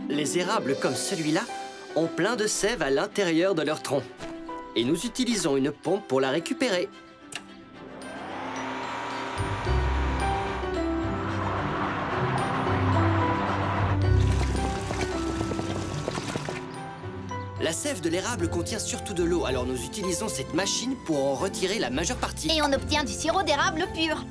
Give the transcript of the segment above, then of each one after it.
Les érables comme celui-là ont plein de sève à l'intérieur de leur tronc. Et nous utilisons une pompe pour la récupérer. La sève de l'érable contient surtout de l'eau, alors nous utilisons cette machine pour en retirer la majeure partie. Et on obtient du sirop d'érable pur.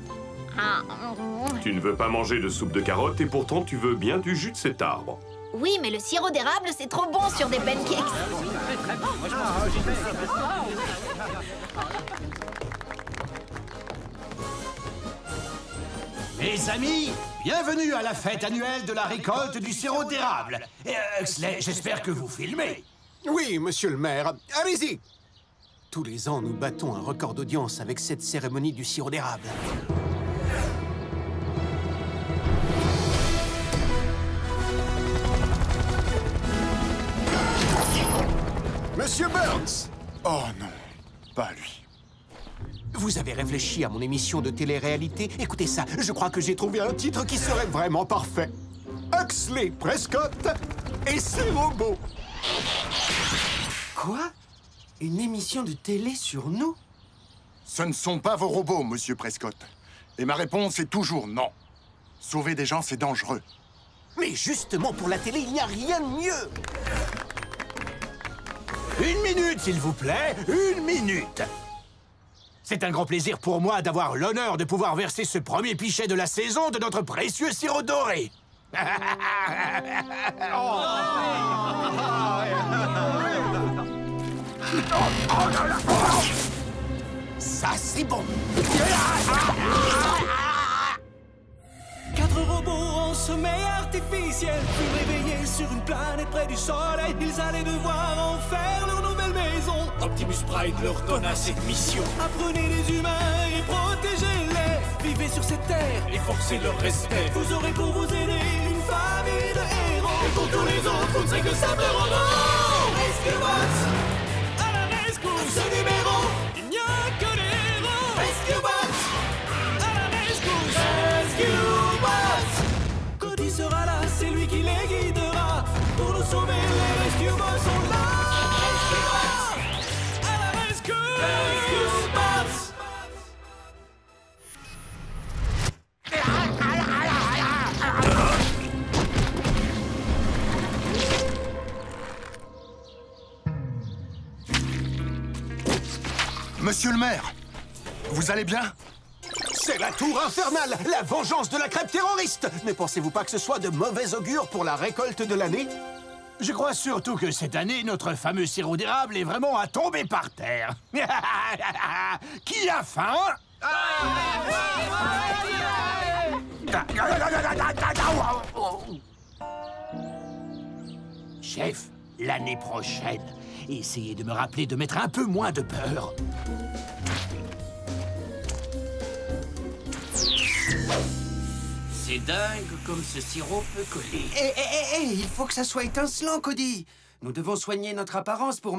Tu ne veux pas manger de soupe de carottes et pourtant tu veux bien du jus de cet arbre. Oui, mais le sirop d'érable, c'est trop bon sur des pancakes. Mes amis, bienvenue à la fête annuelle de la récolte du sirop d'érable. Et Huxley, j'espère que vous filmez. Oui, monsieur le maire. Allez-y. Tous les ans, nous battons un record d'audience avec cette cérémonie du sirop d'érable. Monsieur Burns! Oh non, pas lui. Vous avez réfléchi à mon émission de télé-réalité? Écoutez ça, je crois que j'ai trouvé un titre qui serait vraiment parfait. Huxley, Prescott et ses robots. Quoi? Une émission de télé sur nous? Ce ne sont pas vos robots, monsieur Prescott. Et ma réponse est toujours non. Sauver des gens, c'est dangereux. Mais justement, pour la télé, il n'y a rien de mieux. Une minute, s'il vous plaît, une minute. C'est un grand plaisir pour moi d'avoir l'honneur de pouvoir verser ce premier pichet de la saison de notre précieux sirop doré. Ça, c'est bon. 4 robots en sommeil artificiel furent réveillés sur une planète près du soleil. Ils allaient devoir en faire leur nouvelle maison. Optimus Prime leur donna cette mission. Apprenez les humains et protégez-les. Vivez sur cette terre et forcez leur respect. Vous aurez pour vous aider une famille de héros. Et pour tous les autres, vous ne serez que simples robots. Rescue Bots à la rescousse. À ce numéro, il n'y a que des héros. Rescue Bots à la rescousse. Rescue Bots. Cody sera là, c'est lui qui les guidera. Pour nous sauver, les Rescue Bots sont là. Rescue Bots à la rescousse. Rescue Bots. Monsieur le maire, vous allez bien? C'est la tour infernale, la vengeance de la crêpe terroriste. Ne pensez-vous pas que ce soit de mauvais augure pour la récolte de l'année? Je crois surtout que cette année, notre fameux sirop d'érable est vraiment à tomber par terre. Qui a faim? Chef, l'année prochaine, essayez de me rappeler de mettre un peu moins de beurre. C'est dingue comme ce sirop peut coller. Il faut que ça soit étincelant, Cody. Nous devons soigner notre apparence pour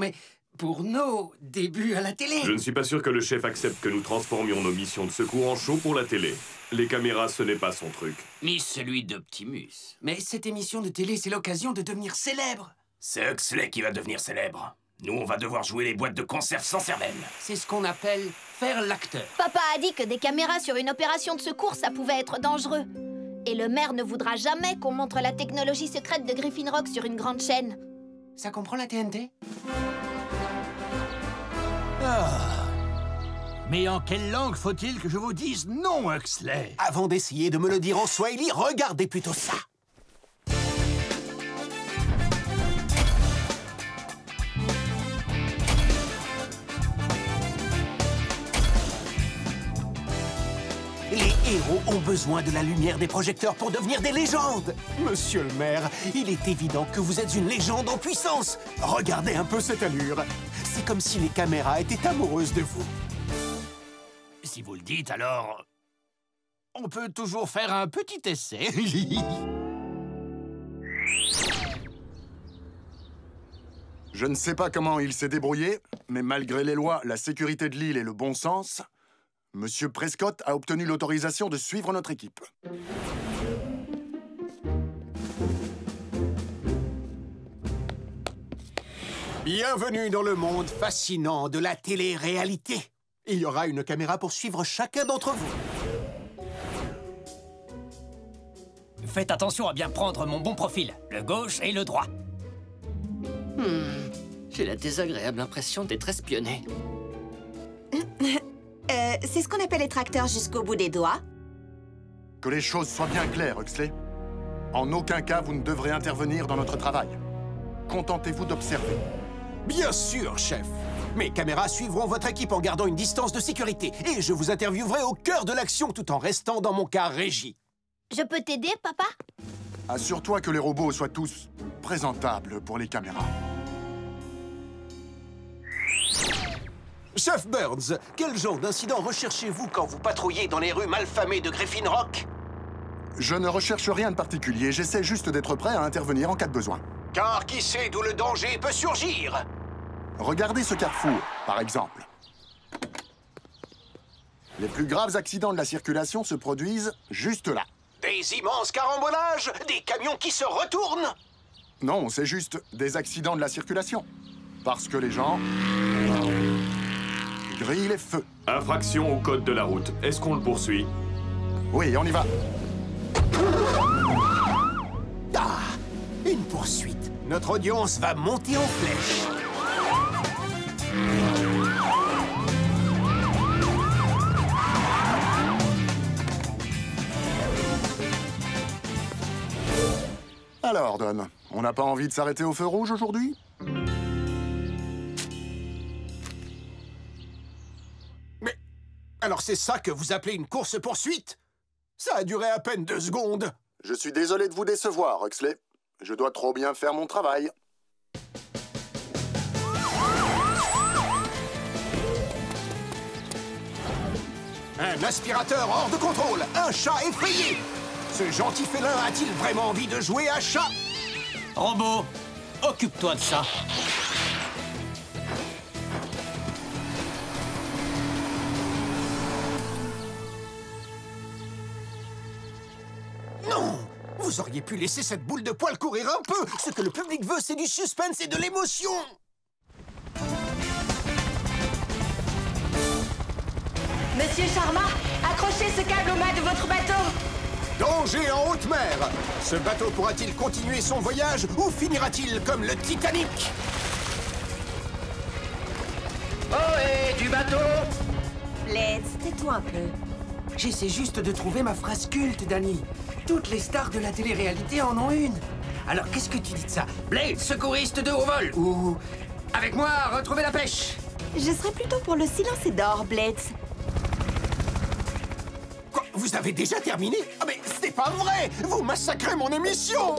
nos débuts à la télé. Je ne suis pas sûr que le chef accepte que nous transformions nos missions de secours en show pour la télé. Les caméras, ce n'est pas son truc. Ni celui d'Optimus. Mais cette émission de télé, c'est l'occasion de devenir célèbre. C'est Huxley qui va devenir célèbre. Nous, on va devoir jouer les boîtes de conserve sans cervelle. C'est ce qu'on appelle faire l'acteur. Papa a dit que des caméras sur une opération de secours, ça pouvait être dangereux. Et le maire ne voudra jamais qu'on montre la technologie secrète de Griffin Rock sur une grande chaîne. Ça comprend la TNT? Mais en quelle langue faut-il que je vous dise non, Huxley? Avant d'essayer de me le dire en Swahili, regardez plutôt ça. Les héros ont besoin de la lumière des projecteurs pour devenir des légendes. Monsieur le maire, il est évident que vous êtes une légende en puissance. Regardez un peu cette allure. C'est comme si les caméras étaient amoureuses de vous. Si vous le dites, alors... on peut toujours faire un petit essai. Je ne sais pas comment il s'est débrouillé, mais malgré les lois, la sécurité de l'île et le bon sens, Monsieur Prescott a obtenu l'autorisation de suivre notre équipe. Bienvenue dans le monde fascinant de la télé-réalité. Il y aura une caméra pour suivre chacun d'entre vous. Faites attention à bien prendre mon bon profil, le gauche et le droit. J'ai la désagréable impression d'être espionné. C'est ce qu'on appelle être acteur jusqu'au bout des doigts. Que les choses soient bien claires, Huxley. En aucun cas, vous ne devrez intervenir dans notre travail. Contentez-vous d'observer. Bien sûr, chef. Mes caméras suivront votre équipe en gardant une distance de sécurité. Et je vous interviewerai au cœur de l'action tout en restant dans mon car régie. Je peux t'aider, papa? Assure-toi que les robots soient tous présentables pour les caméras. Chef Burns, quel genre d'incident recherchez-vous quand vous patrouillez dans les rues malfamées de Griffin Rock? Je ne recherche rien de particulier, j'essaie juste d'être prêt à intervenir en cas de besoin. Car qui sait d'où le danger peut surgir? Regardez ce carrefour, par exemple. Les plus graves accidents de la circulation se produisent juste là. Des immenses carambolages, des camions qui se retournent. Non, c'est juste des accidents de la circulation. Parce que les gens grillent les feux. Infraction au code de la route. Est-ce qu'on le poursuit? Oui, on y va. Ah, une poursuite. Notre audience va monter en flèche. Alors, Don, on n'a pas envie de s'arrêter au feu rouge aujourd'hui? Mais alors c'est ça que vous appelez une course-poursuite? Ça a duré à peine 2 secondes. Je suis désolé de vous décevoir, Huxley. Je dois trop bien faire mon travail. Un aspirateur hors de contrôle, un chat effrayé. Ce gentil félin a-t-il vraiment envie de jouer à chat? Robot, occupe-toi de ça. Non! Vous auriez pu laisser cette boule de poil courir un peu. Ce que le public veut, c'est du suspense et de l'émotion. Monsieur Sharma, accrochez ce câble au mât de votre bateau. Danger en haute mer. Ce bateau pourra-t-il continuer son voyage ou finira-t-il comme le Titanic? Ohé, du bateau! Blades, tais-toi un peu. J'essaie juste de trouver ma phrase culte, Danny. Toutes les stars de la télé-réalité en ont une. Alors qu'est-ce que tu dis de ça? Blade, secouriste de haut vol, ou... Avec moi, retrouver la pêche. Je serais plutôt pour le silence et d'or, Blades. Quoi? Vous avez déjà terminé? Ah mais c'est pas vrai! Vous massacrez mon émission!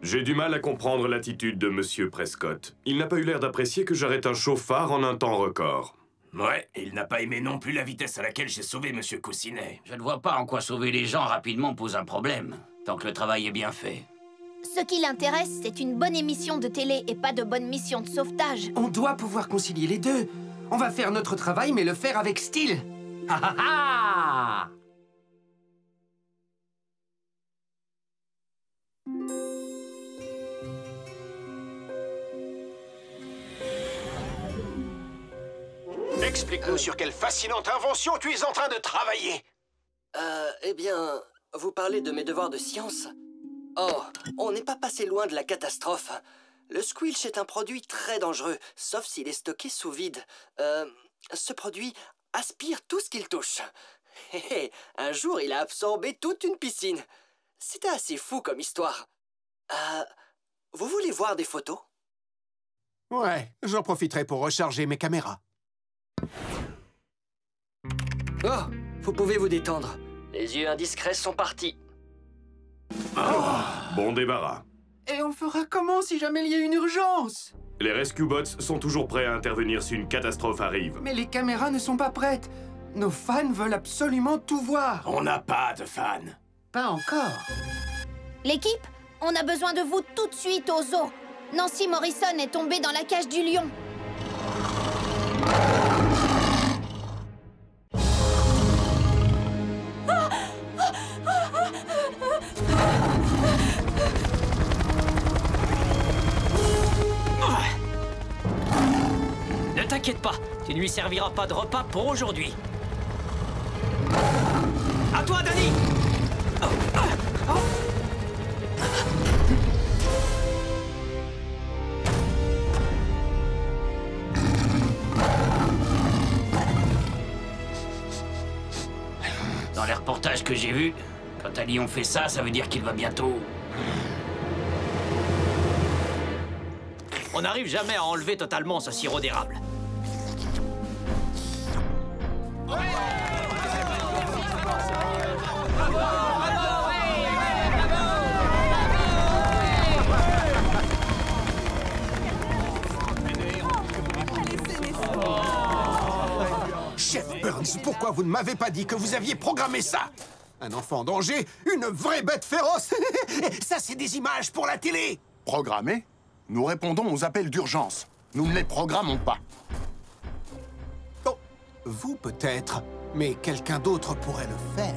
J'ai du mal à comprendre l'attitude de Monsieur Prescott. Il n'a pas eu l'air d'apprécier que j'arrête un chauffard en un temps record. Ouais, il n'a pas aimé non plus la vitesse à laquelle j'ai sauvé Monsieur Coussinet. Je ne vois pas en quoi sauver les gens rapidement pose un problème, tant que le travail est bien fait. Ce qui l'intéresse, c'est une bonne émission de télé et pas de bonne mission de sauvetage. On doit pouvoir concilier les deux. On va faire notre travail, mais le faire avec style. Ah ah ah! Explique-nous sur quelle fascinante invention tu es en train de travailler. Eh bien, vous parlez de mes devoirs de science? Oh, on n'est pas passé loin de la catastrophe. Le squilch est un produit très dangereux, sauf s'il est stocké sous vide. Ce produit aspire tout ce qu'il touche. Un jour, il a absorbé toute une piscine. C'était assez fou comme histoire. Vous voulez voir des photos? Ouais, j'en profiterai pour recharger mes caméras. Oh, vous pouvez vous détendre. Les yeux indiscrets sont partis. Bon débarras. Et on fera comment si jamais il y a une urgence? Les Rescue Bots sont toujours prêts à intervenir si une catastrophe arrive. Mais les caméras ne sont pas prêtes. Nos fans veulent absolument tout voir. On n'a pas de fans. Pas encore. L'équipe, on a besoin de vous tout de suite au zoo. Nancy Morrison est tombée dans la cage du lion. t'inquiète pas, tu ne lui serviras pas de repas pour aujourd'hui. À toi, Danny! Dans les reportages que j'ai vus, quand à Lyon fait ça, ça veut dire qu'il va bientôt... On n'arrive jamais à enlever totalement ce sirop d'érable. Chef Burns, pourquoi vous ne m'avez pas dit que vous aviez programmé ça? Un enfant en danger, une vraie bête féroce. Ça, c'est des images pour la télé. Programmé? Nous répondons aux appels d'urgence. Nous ne les programmons pas. Oh, vous peut-être, mais quelqu'un d'autre pourrait le faire.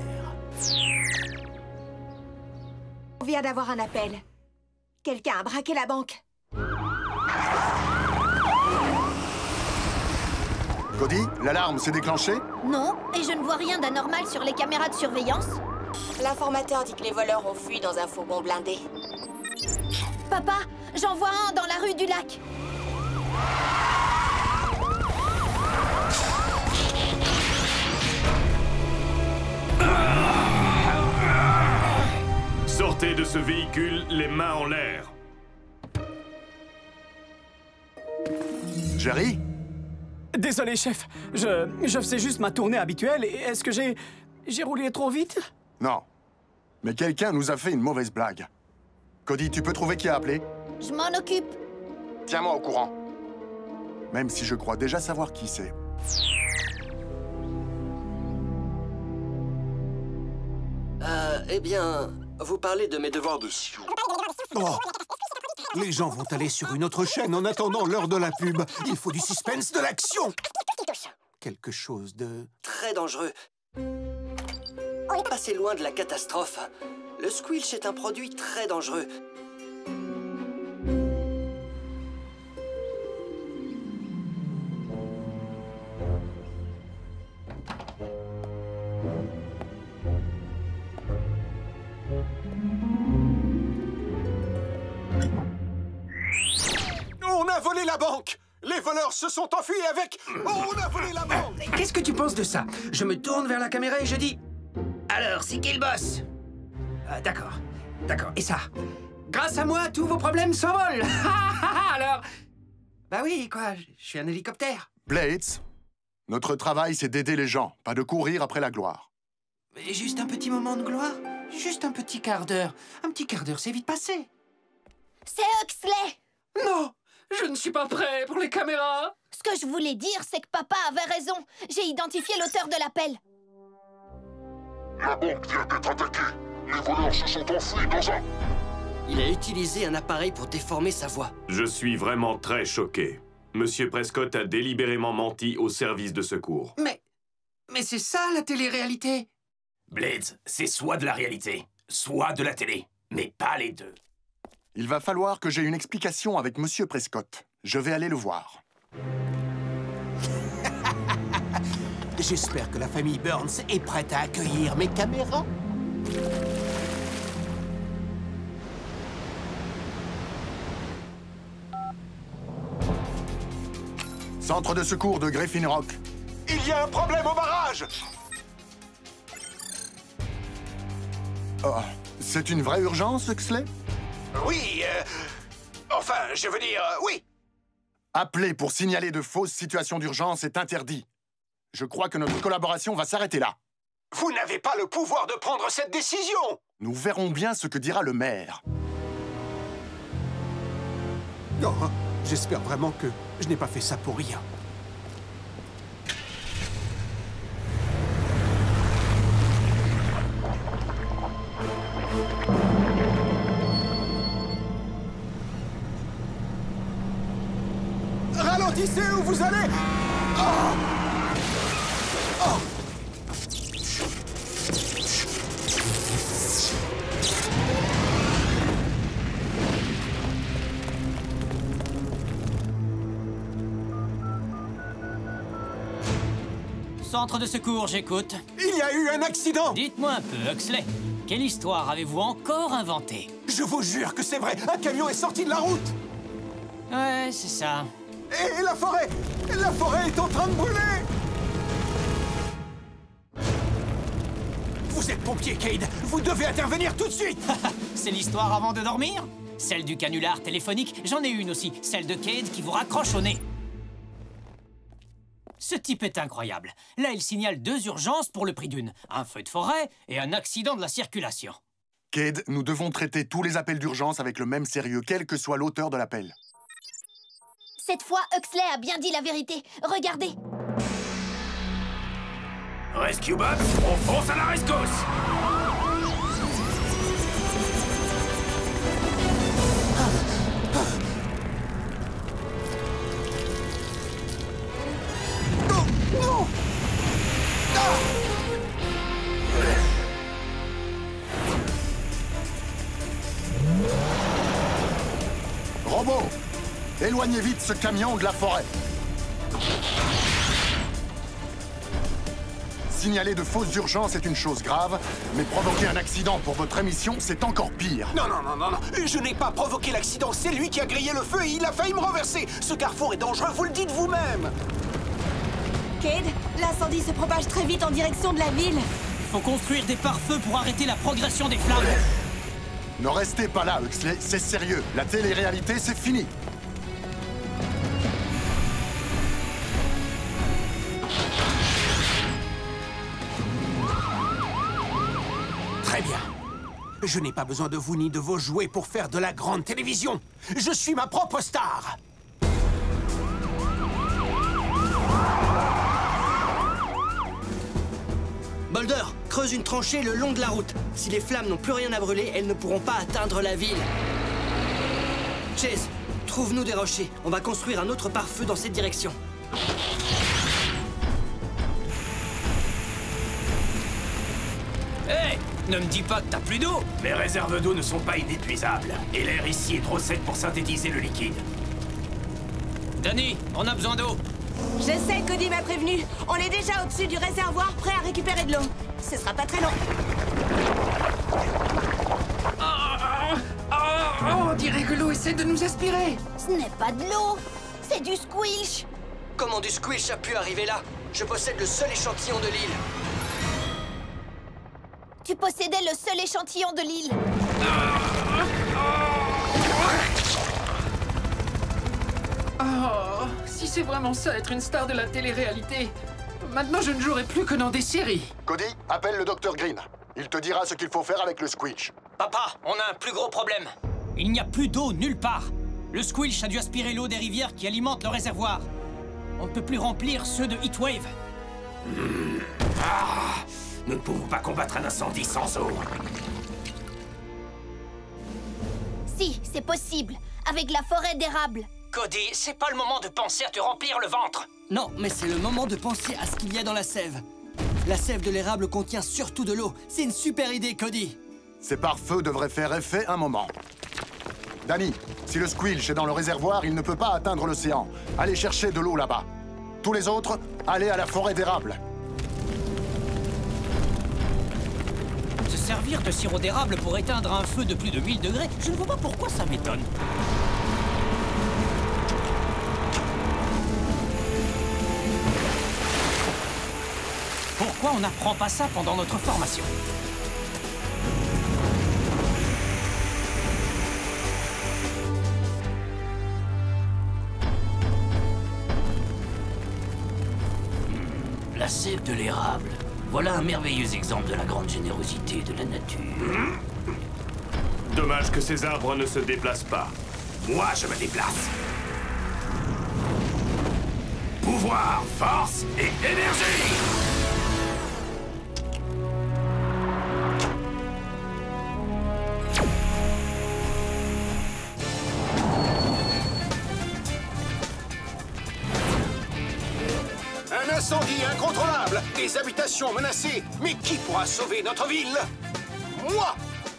On vient d'avoir un appel. Quelqu'un a braqué la banque. Cody, l'alarme s'est déclenchée? Non, et je ne vois rien d'anormal sur les caméras de surveillance. L'informateur dit que les voleurs ont fui dans un fourgon blindé. Papa, j'en vois un dans la rue du lac. Sortez de ce véhicule, les mains en l'air. Jerry? Désolé, chef. Je faisais juste ma tournée habituelle. Est-ce que j'ai roulé trop vite? Non. Mais quelqu'un nous a fait une mauvaise blague. Cody, tu peux trouver qui a appelé? Je m'en occupe. Tiens-moi au courant. Même si je crois déjà savoir qui c'est. Eh bien, vous parlez de mes devoirs de Sioux. Oh. Les gens vont aller sur une autre chaîne en attendant l'heure de la pub. Il faut du suspense, de l'action. Quelque chose de... Très dangereux. On est passé loin de la catastrophe. Le squilch est un produit très dangereux. On a volé la banque! Les voleurs se sont enfuis avec... On a volé la banque! Qu'est-ce que tu penses de ça? Je me tourne vers la caméra et je dis... Alors, c'est qui le boss? D'accord, d'accord. Et ça? Grâce à moi, tous vos problèmes s'envolent. Alors... Bah oui, quoi, je suis un hélicoptère. Blades, notre travail, c'est d'aider les gens, pas de courir après la gloire. Mais juste un petit moment de gloire. Juste un petit quart d'heure. Un petit quart d'heure, c'est vite passé. C'est Huxley! Non! Je ne suis pas prêt pour les caméras. Ce que je voulais dire, c'est que papa avait raison. J'ai identifié l'auteur de l'appel. La banque vient d'être attaquée. Les voleurs se sont enfuis dans un... Il a utilisé un appareil pour déformer sa voix. Je suis vraiment très choqué. Monsieur Prescott a délibérément menti au service de secours. Mais c'est ça, la télé-réalité. Blades, c'est soit de la réalité, soit de la télé. Mais pas les deux. Il va falloir que j'ai une explication avec Monsieur Prescott. Je vais aller le voir. J'espère que la famille Burns est prête à accueillir mes caméras. Centre de secours de Griffin Rock. Il y a un problème au barrage! Oh, c'est une vraie urgence, Huxley? Oui, enfin, je veux dire, oui. Appeler pour signaler de fausses situations d'urgence est interdit. Je crois que notre collaboration va s'arrêter là. Vous n'avez pas le pouvoir de prendre cette décision! Nous verrons bien ce que dira le maire. Non, j'espère vraiment que je n'ai pas fait ça pour rien. Ralentissez où vous allez! Oh! Oh! Centre de secours, j'écoute. Il y a eu un accident! Dites-moi un peu, Huxley. Quelle histoire avez-vous encore inventée? Je vous jure que c'est vrai! Un camion est sorti de la route! Ouais, c'est ça. Et la forêt! La forêt est en train de brûler! Vous êtes pompier, Cade! Vous devez intervenir tout de suite! C'est l'histoire avant de dormir? Celle du canular téléphonique, j'en ai une aussi. Celle de Cade qui vous raccroche au nez. Ce type est incroyable. Là, il signale 2 urgences pour le prix d'une. Un feu de forêt et un accident de la circulation. Cade, nous devons traiter tous les appels d'urgence avec le même sérieux, quel que soit l'auteur de l'appel. Cette fois, Huxley a bien dit la vérité. Regardez. Rescue Box, on fonce à la rescousse! Non! Robot, éloignez vite ce camion de la forêt. Signaler de fausses urgences est une chose grave, mais provoquer un accident pour votre émission, c'est encore pire. Non, non, non, non, non. Je n'ai pas provoqué l'accident. C'est lui qui a grillé le feu et il a failli me renverser. Ce carrefour est dangereux, vous le dites vous-même. Cade, l'incendie se propage très vite en direction de la ville. Il faut construire des pare-feux pour arrêter la progression des flammes. Ne restez pas là, Huxley, c'est sérieux. La télé-réalité, c'est fini. Très bien. Je n'ai pas besoin de vous ni de vos jouets pour faire de la grande télévision. Je suis ma propre star. Boulder, creuse une tranchée le long de la route. Si les flammes n'ont plus rien à brûler, elles ne pourront pas atteindre la ville. Chase, trouve-nous des rochers. On va construire un autre pare-feu dans cette direction. Hé, ne me dis pas que t'as plus d'eau! Les réserves d'eau ne sont pas inépuisables. Et l'air ici est trop sec pour synthétiser le liquide. Danny, on a besoin d'eau. Je sais, Cody m'a prévenu. On est déjà au-dessus du réservoir, prêt à récupérer de l'eau. Ce sera pas très long. On dirait que l'eau essaie de nous aspirer. Ce n'est pas de l'eau, c'est du squilch. Comment du squish a pu arriver là? Je possède le seul échantillon de l'île. Tu possédais le seul échantillon de l'île. Oh, si c'est vraiment ça, être une star de la télé-réalité, maintenant je ne jouerai plus que dans des séries. Cody, appelle le Dr Green. Il te dira ce qu'il faut faire avec le squilch. Papa, on a un plus gros problème. Il n'y a plus d'eau nulle part. Le squilch a dû aspirer l'eau des rivières qui alimentent le réservoir. On ne peut plus remplir ceux de Heatwave. Nous ne pouvons pas combattre un incendie sans eau. Si, c'est possible, avec la forêt d'érable. Cody, c'est pas le moment de penser à te remplir le ventre. Non, mais c'est le moment de penser à ce qu'il y a dans la sève. La sève de l'érable contient surtout de l'eau. C'est une super idée, Cody. Ces pare-feux devraient faire effet un moment. Danny, si le squilch est dans le réservoir, il ne peut pas atteindre l'océan. Allez chercher de l'eau là-bas. Tous les autres, allez à la forêt d'érable. Se servir de sirop d'érable pour éteindre un feu de plus de 1000 degrés, je ne vois pas pourquoi ça m'étonne. Pourquoi on n'apprend pas ça pendant notre formation? La sève de l'érable. Voilà un merveilleux exemple de la grande générosité de la nature. Dommage que ces arbres ne se déplacent pas. Moi, je me déplace. Pouvoir, force et énergie! Un incendie incontrôlable, des habitations menacées. Mais qui pourra sauver notre ville? Moi,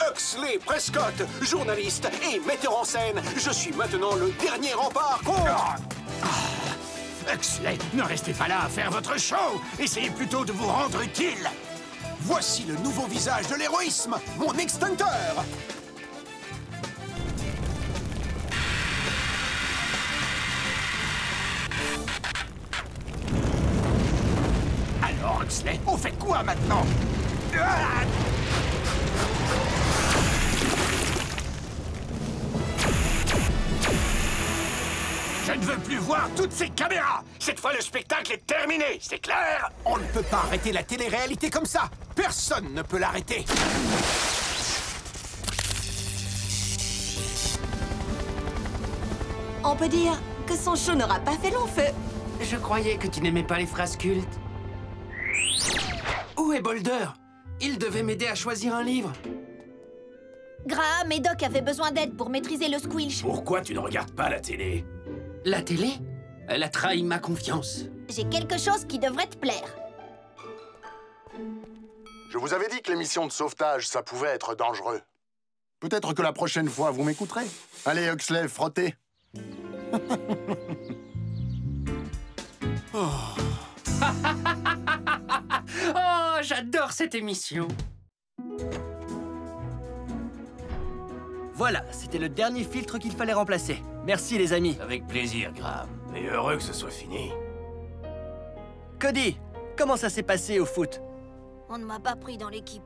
Huxley Prescott, journaliste et metteur en scène. Je suis maintenant le dernier rempart contre... Huxley, ne restez pas là à faire votre show. Essayez plutôt de vous rendre utile. Voici le nouveau visage de l'héroïsme, mon extincteur. Alors, Huxley, on fait quoi maintenant? Je ne veux plus voir toutes ces caméras. Cette fois, le spectacle est terminé, c'est clair? On ne peut pas arrêter la télé-réalité comme ça. Personne ne peut l'arrêter. On peut dire que son show n'aura pas fait long feu. Je croyais que tu n'aimais pas les phrases cultes. Où est Boulder? Il devait m'aider à choisir un livre. Graham et Doc avaient besoin d'aide pour maîtriser le squilch. Pourquoi tu ne regardes pas la télé? La télé? Elle a trahi ma confiance. J'ai quelque chose qui devrait te plaire. Je vous avais dit que les missions de sauvetage, ça pouvait être dangereux. Peut-être que la prochaine fois, vous m'écouterez. Allez, Huxley, frottez. Oh, j'adore cette émission. Voilà, c'était le dernier filtre qu'il fallait remplacer. Merci, les amis. Avec plaisir, Graham. Mais heureux que ce soit fini. Cody, comment ça s'est passé au foot? On ne m'a pas pris dans l'équipe.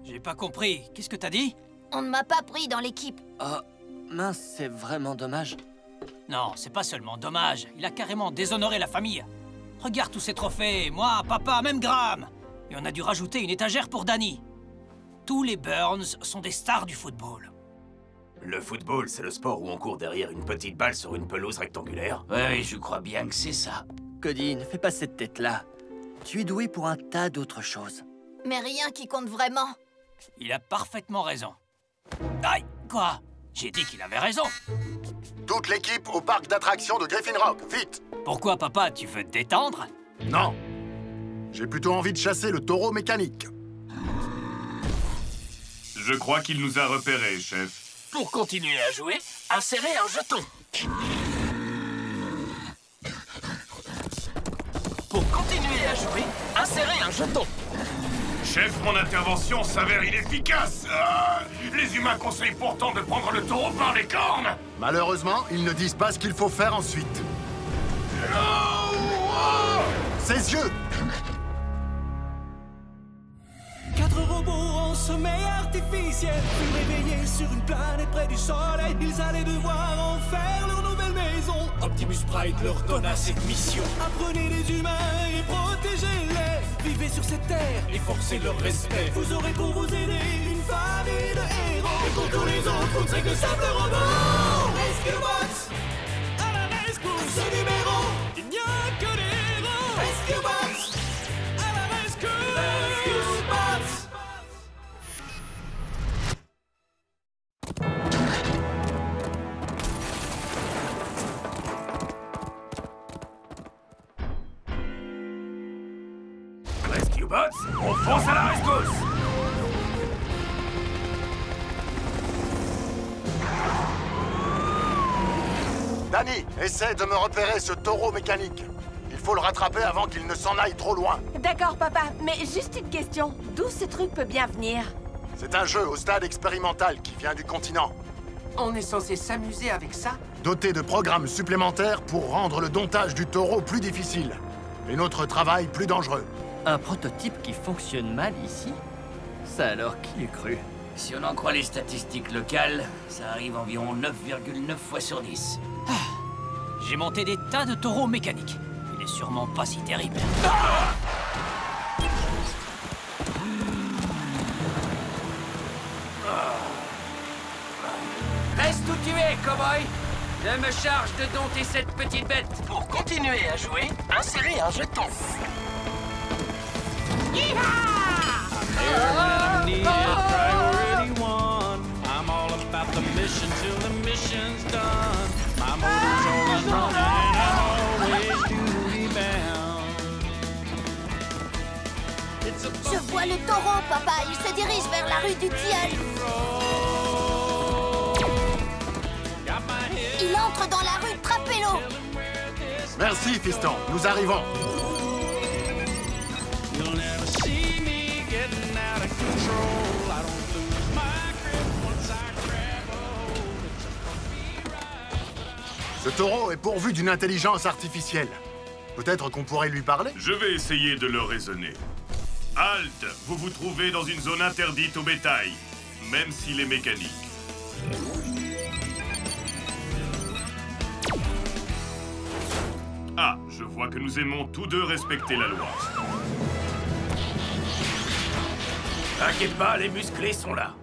J'ai pas compris. Qu'est-ce que t'as dit? On ne m'a pas pris dans l'équipe. Oh, mince, c'est vraiment dommage. Non, c'est pas seulement dommage. Il a carrément déshonoré la famille. Regarde tous ces trophées. Moi, papa, même Graham. Et on a dû rajouter une étagère pour Danny. Tous les Burns sont des stars du football. Le football, c'est le sport où on court derrière une petite balle sur une pelouse rectangulaire. Oui, je crois bien que c'est ça. Cody, ne fais pas cette tête-là. Tu es doué pour un tas d'autres choses. Mais rien qui compte vraiment. Il a parfaitement raison. Aïe, quoi? J'ai dit qu'il avait raison. Toute l'équipe au parc d'attractions de Griffin Rock, vite! Pourquoi, papa, tu veux te détendre? Non. J'ai plutôt envie de chasser le taureau mécanique. Je crois qu'il nous a repérés, chef. Pour continuer à jouer, insérez un jeton. Pour continuer à jouer, insérez un jeton. Chef, mon intervention s'avère inefficace. Les humains conseillent pourtant de prendre le taureau par les cornes. Malheureusement, ils ne disent pas ce qu'il faut faire ensuite. Ses yeux! 4 robots en sommeil artificiel furent réveillés sur une planète près du soleil. Ils allaient devoir en faire leur nouvelle maison. Optimus Prime leur donna cette mission. Apprenez les humains et protégez-les. Vivez sur cette terre et forcez leur respect. Vous aurez pour vous aider une famille de héros. Et pour tous les autres, vous ne serez que simples robots. Rescue Bots à la rescousse. À ce numéro, il n'y a que des héros. Rescue Bots à la rescousse. Rescue Bots. Rescue Bots, on fonce à la rescousse! Danny, essaie de me repérer ce taureau mécanique. Il faut le rattraper avant qu'il ne s'en aille trop loin. D'accord, papa, mais juste une question. D'où ce truc peut bien venir? C'est un jeu au stade expérimental qui vient du continent. On est censé s'amuser avec ça? Doté de programmes supplémentaires pour rendre le domptage du taureau plus difficile. Et notre travail plus dangereux. Un prototype qui fonctionne mal ici? Ça alors, qui l'eût cru? Si on en croit les statistiques locales, ça arrive environ 9,9 fois sur 10. J'ai monté des tas de taureaux mécaniques. Il est sûrement pas si terrible. Reste où tu es, cowboy! Je me charge de dompter cette petite bête. Pour continuer à jouer, insérez un jeton. Je vois le taureau, papa. Il se dirige vers la rue du Tilleul. Il entre dans la rue Trapello. Merci, fiston. Nous arrivons. You'll never see me getting out of control. I don't lose my grip once I grab a hold. It's a bumpy ride. Ce taureau est pourvu d'une intelligence artificielle. Peut-être qu'on pourrait lui parler? Je vais essayer de le raisonner. Halte! Vous vous trouvez dans une zone interdite au bétail, même s'il est mécanique. Ah, je vois que nous aimons tous deux respecter la loi. T'inquiète pas, les musclés sont là.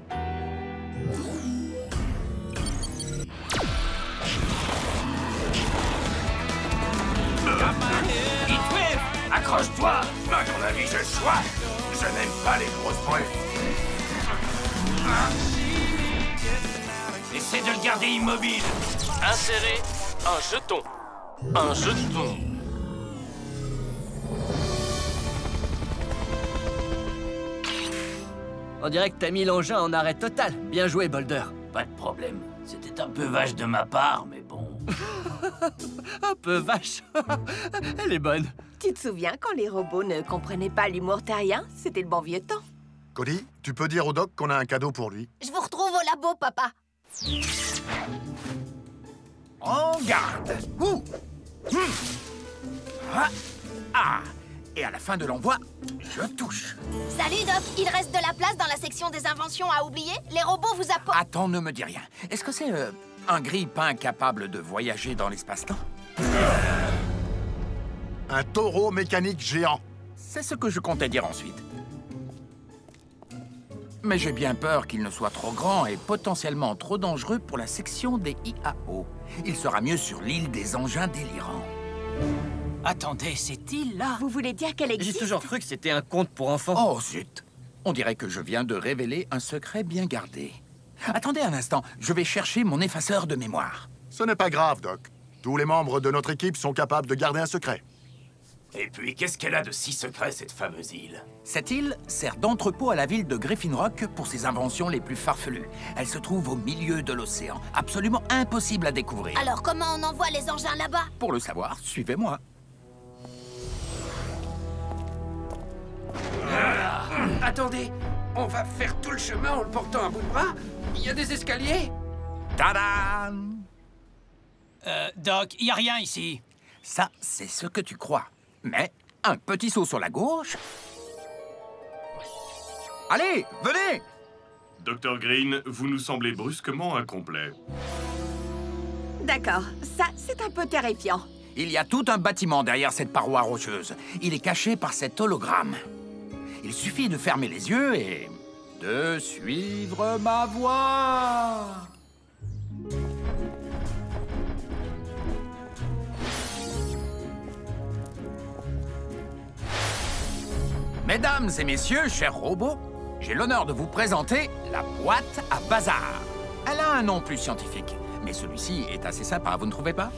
Heatwave, accroche-toi. À ton avis, j'ai le choix. Je n'aime pas les grosses brutes. Essaie de le garder immobile. Insérer un jeton. Un jeton. On dirait que t'as mis l'engin en arrêt total. Bien joué, Boulder. Pas de problème. C'était un peu vache de ma part, mais bon. Un peu vache. Elle est bonne. Tu te souviens quand les robots ne comprenaient pas l'humour terrien? C'était le bon vieux temps. Cody, tu peux dire au doc qu'on a un cadeau pour lui. Je vous retrouve au labo, papa. En garde. Ouh. Ah. Et à la fin de l'envoi, je touche. Salut, Doc. Il reste de la place dans la section des inventions à oublier? Les robots vous apportent... Attends, ne me dis rien. Est-ce que c'est un grille-pain capable de voyager dans l'espace-temps? Un taureau mécanique géant. C'est ce que je comptais dire ensuite. Mais j'ai bien peur qu'il ne soit trop grand et potentiellement trop dangereux pour la section des IAO. Il sera mieux sur l'île des engins délirants. Attendez, cette île-là? Vous voulez dire qu'elle existe? J'ai toujours cru que c'était un conte pour enfants. Oh, zut! On dirait que je viens de révéler un secret bien gardé. Attendez un instant, je vais chercher mon effaceur de mémoire. Ce n'est pas grave, Doc. Tous les membres de notre équipe sont capables de garder un secret. Et puis, qu'est-ce qu'elle a de si secret, cette fameuse île? Cette île sert d'entrepôt à la ville de Griffin Rock pour ses inventions les plus farfelues. Elle se trouve au milieu de l'océan, absolument impossible à découvrir. Alors comment on envoie les engins là-bas? Pour le savoir, suivez-moi. Attendez, on va faire tout le chemin en le portant à bout de bras? Il y a des escaliers? Tadam! Doc, y a rien ici. Ça, c'est ce que tu crois. Mais un petit saut sur la gauche. Allez, venez! Dr. Green, vous nous semblez brusquement incomplet. D'accord, ça, c'est un peu terrifiant. Il y a tout un bâtiment derrière cette paroi rocheuse. Il est caché par cet hologramme. Il suffit de fermer les yeux et de suivre ma voix. Mesdames et messieurs, chers robots, j'ai l'honneur de vous présenter la boîte à bazar. Elle a un nom plus scientifique, mais celui-ci est assez sympa, vous ne trouvez pas?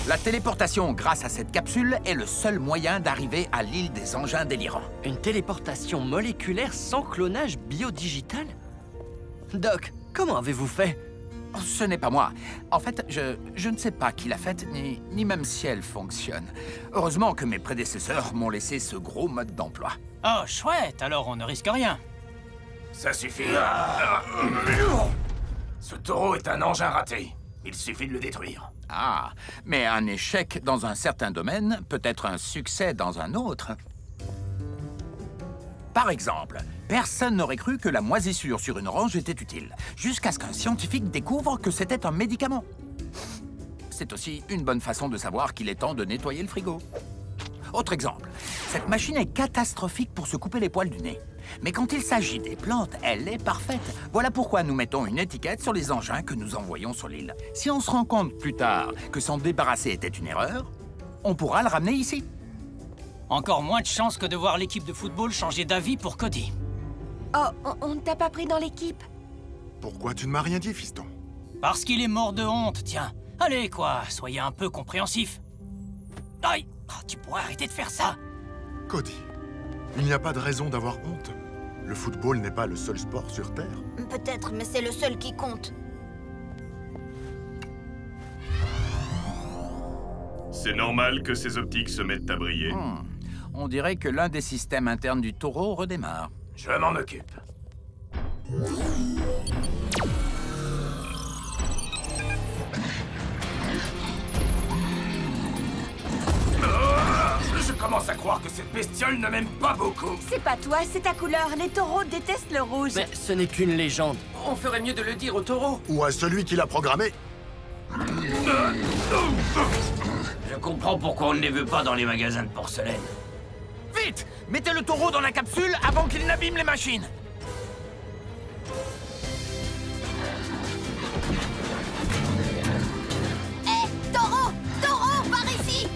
La téléportation grâce à cette capsule est le seul moyen d'arriver à l'île des engins délirants. Une téléportation moléculaire sans clonage biodigital? Doc, comment avez-vous fait? Oh, ce n'est pas moi. En fait, je ne sais pas qui l'a faite, ni même si elle fonctionne. Heureusement que mes prédécesseurs m'ont laissé ce gros mode d'emploi. Oh, chouette, alors on ne risque rien. Ça suffit. Ce taureau est un engin raté. Il suffit de le détruire. Ah, mais un échec dans un certain domaine peut être un succès dans un autre. Par exemple, personne n'aurait cru que la moisissure sur une orange était utile, jusqu'à ce qu'un scientifique découvre que c'était un médicament. C'est aussi une bonne façon de savoir qu'il est temps de nettoyer le frigo. Autre exemple, cette machine est catastrophique pour se couper les poils du nez. Mais quand il s'agit des plantes, elle est parfaite. Voilà pourquoi nous mettons une étiquette sur les engins que nous envoyons sur l'île. Si on se rend compte plus tard que s'en débarrasser était une erreur, on pourra le ramener ici. Encore moins de chances que de voir l'équipe de football changer d'avis pour Cody. Oh, on ne t'a pas pris dans l'équipe? Pourquoi tu ne m'as rien dit, fiston? Parce qu'il est mort de honte, tiens. Allez, quoi, soyez un peu compréhensif. Aïe, tu pourrais arrêter de faire ça. Cody, il n'y a pas de raison d'avoir honte. Le football n'est pas le seul sport sur Terre. Peut-être, mais c'est le seul qui compte. C'est normal que ces optiques se mettent à briller. On dirait que l'un des systèmes internes du taureau redémarre. Je m'en occupe. Je commence à croire que cette bestiole ne m'aime pas beaucoup. C'est pas toi, c'est ta couleur. Les taureaux détestent le rouge. Mais ce n'est qu'une légende. On ferait mieux de le dire au taureau. Ou à celui qui l'a programmé. Je comprends pourquoi on ne les veut pas dans les magasins de porcelaine. Vite! Mettez le taureau dans la capsule avant qu'il n'abîme les machines. Hé, taureau! Taureau, par ici!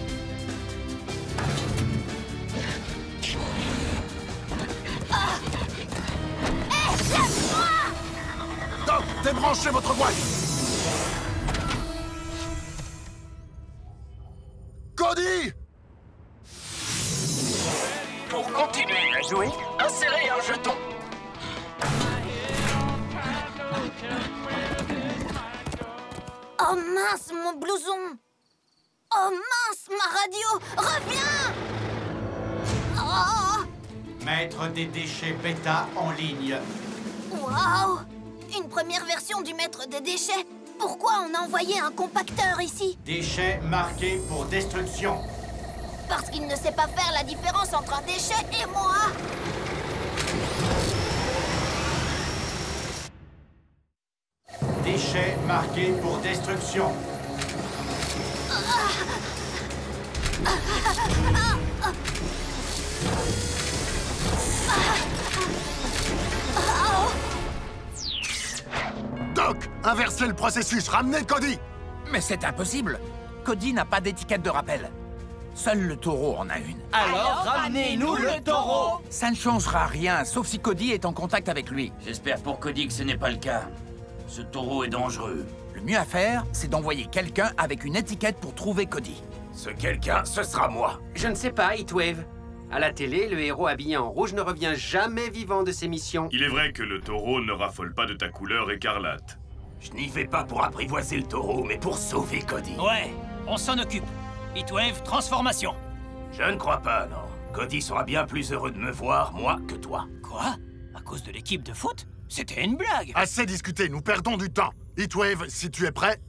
Hé, lâche-moi! Doc, débranchez votre voile! Cody! Pour continuer à jouer, insérez un jeton. Oh mince, mon blouson! Oh mince, ma radio! Reviens! Oh! Maître des déchets bêta en ligne. Waouh! Une première version du maître des déchets. Pourquoi on a envoyé un compacteur ici? Déchets marqués pour destruction. Parce qu'il ne sait pas faire la différence entre un déchet et moi. Déchets marqués pour destruction. Doc, inversez le processus, ramenez Cody! Mais c'est impossible. Cody n'a pas d'étiquette de rappel. Seul le taureau en a une. Alors ramenez-nous le taureau! Ça ne changera rien, sauf si Cody est en contact avec lui. J'espère pour Cody que ce n'est pas le cas. Ce taureau est dangereux. Le mieux à faire, c'est d'envoyer quelqu'un avec une étiquette pour trouver Cody. Ce quelqu'un, ce sera moi. Je ne sais pas, Heatwave. À la télé, le héros habillé en rouge ne revient jamais vivant de ses missions. Il est vrai que le taureau ne raffole pas de ta couleur écarlate. Je n'y vais pas pour apprivoiser le taureau, mais pour sauver Cody. Ouais, on s'en occupe. Heatwave, transformation. Je ne crois pas, non. Cody sera bien plus heureux de me voir, moi, que toi. Quoi? À cause de l'équipe de foot? C'était une blague. Assez discuté, nous perdons du temps. Heatwave, si tu es prêt.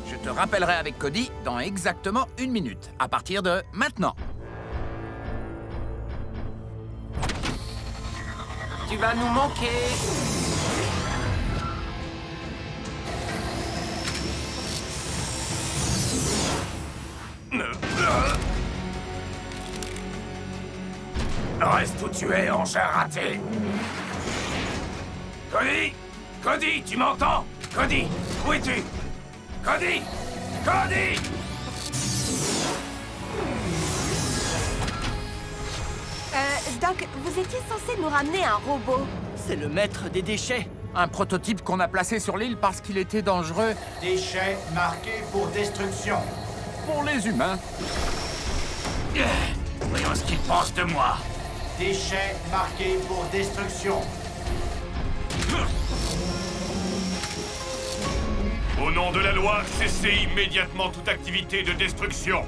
Je te rappellerai avec Cody dans exactement 1 minute, à partir de maintenant. Tu vas nous manquer. Reste où tu es, engin raté. Cody! Cody, tu m'entends? Cody, où es-tu? Cody! Cody! Doc, vous étiez censé nous ramener un robot. C'est le maître des déchets. Un prototype qu'on a placé sur l'île parce qu'il était dangereux. Déchets marqués pour destruction. Pour les humains. Voyons ce qu'ils pensent de moi. Déchets marqués pour destruction. Au nom de la loi, cessez immédiatement toute activité de destruction.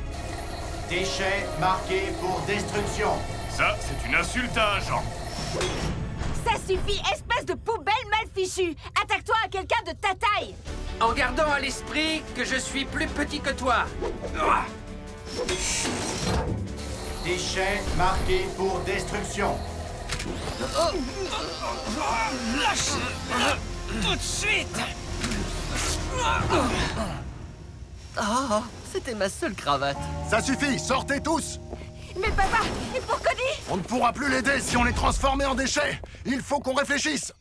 Déchets marqués pour destruction. Ça, c'est une insulte à un Jean. Ça suffit, espèce de poubelle mal fichue. Attaque-toi à quelqu'un de ta taille. En gardant à l'esprit que je suis plus petit que toi. Déchets marqués pour destruction. Lâche tout de suite. Oh, c'était ma seule cravate. Ça suffit, sortez tous! Mais papa, et pour Cody? On ne pourra plus l'aider si on est transformé en déchets. Il faut qu'on réfléchisse.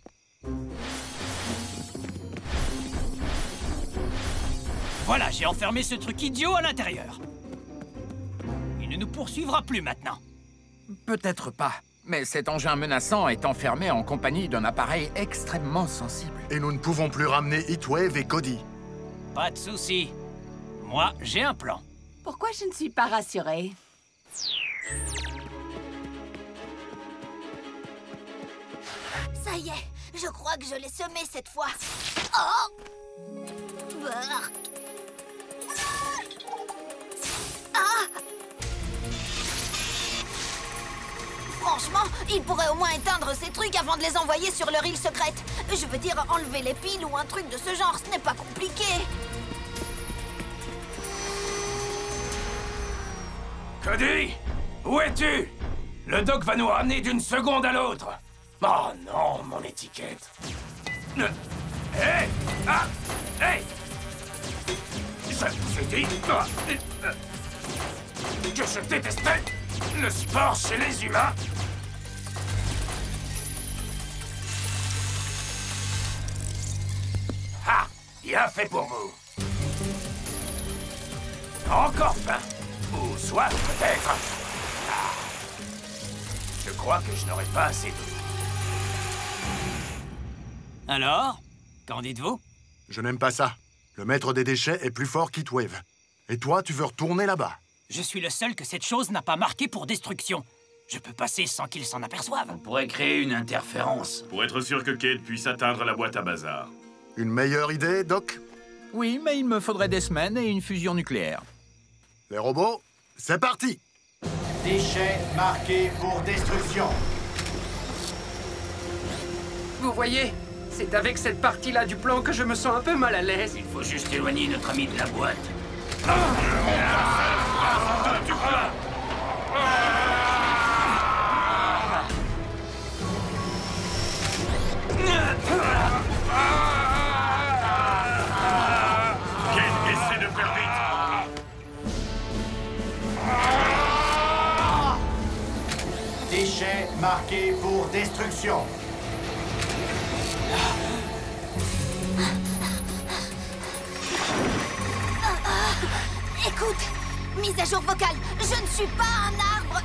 Voilà, j'ai enfermé ce truc idiot à l'intérieur. Il ne nous poursuivra plus maintenant. Peut-être pas, mais cet engin menaçant est enfermé en compagnie d'un appareil extrêmement sensible. Et nous ne pouvons plus ramener Heatwave et Cody. Pas de souci. Moi, j'ai un plan. Pourquoi je ne suis pas rassurée? Ça y est, Je crois que je l'ai semé cette fois. Oh! Bark. Ah! Franchement, il pourrait au moins éteindre ces trucs avant de les envoyer sur leur île secrète. Je veux dire, enlever les piles ou un truc de ce genre, ce n'est pas compliqué. Cody, où es-tu? Le doc va nous ramener d'une seconde à l'autre. Oh non, mon étiquette. Hey! Ah! Hey! Je vous ai dit que je détestais le sport chez les humains. Ah! Bien fait pour vous. Encore faim. Ou soif, peut-être. Ah. Je crois que je n'aurai pas assez d'eau. Alors? Qu'en dites-vous? Je n'aime pas ça. Le maître des déchets est plus fort qu'Heatwave. Et toi, tu veux retourner là-bas? Je suis le seul que cette chose n'a pas marqué pour destruction. Je peux passer sans qu'il s'en aperçoive. On pourrait créer une interférence. Pour être sûr que Cade puisse atteindre la boîte à bazar. Une meilleure idée, Doc? Oui, mais il me faudrait des semaines et une fusion nucléaire. Les robots, c'est parti! Déchets marqués pour destruction. Vous voyez, c'est avec cette partie-là du plan que je me sens un peu mal à l'aise. Il faut juste éloigner notre ami de la boîte. Essaie de faire vite. Déchets marqués pour destruction. Écoute, mise à jour vocale, je ne suis pas un arbre.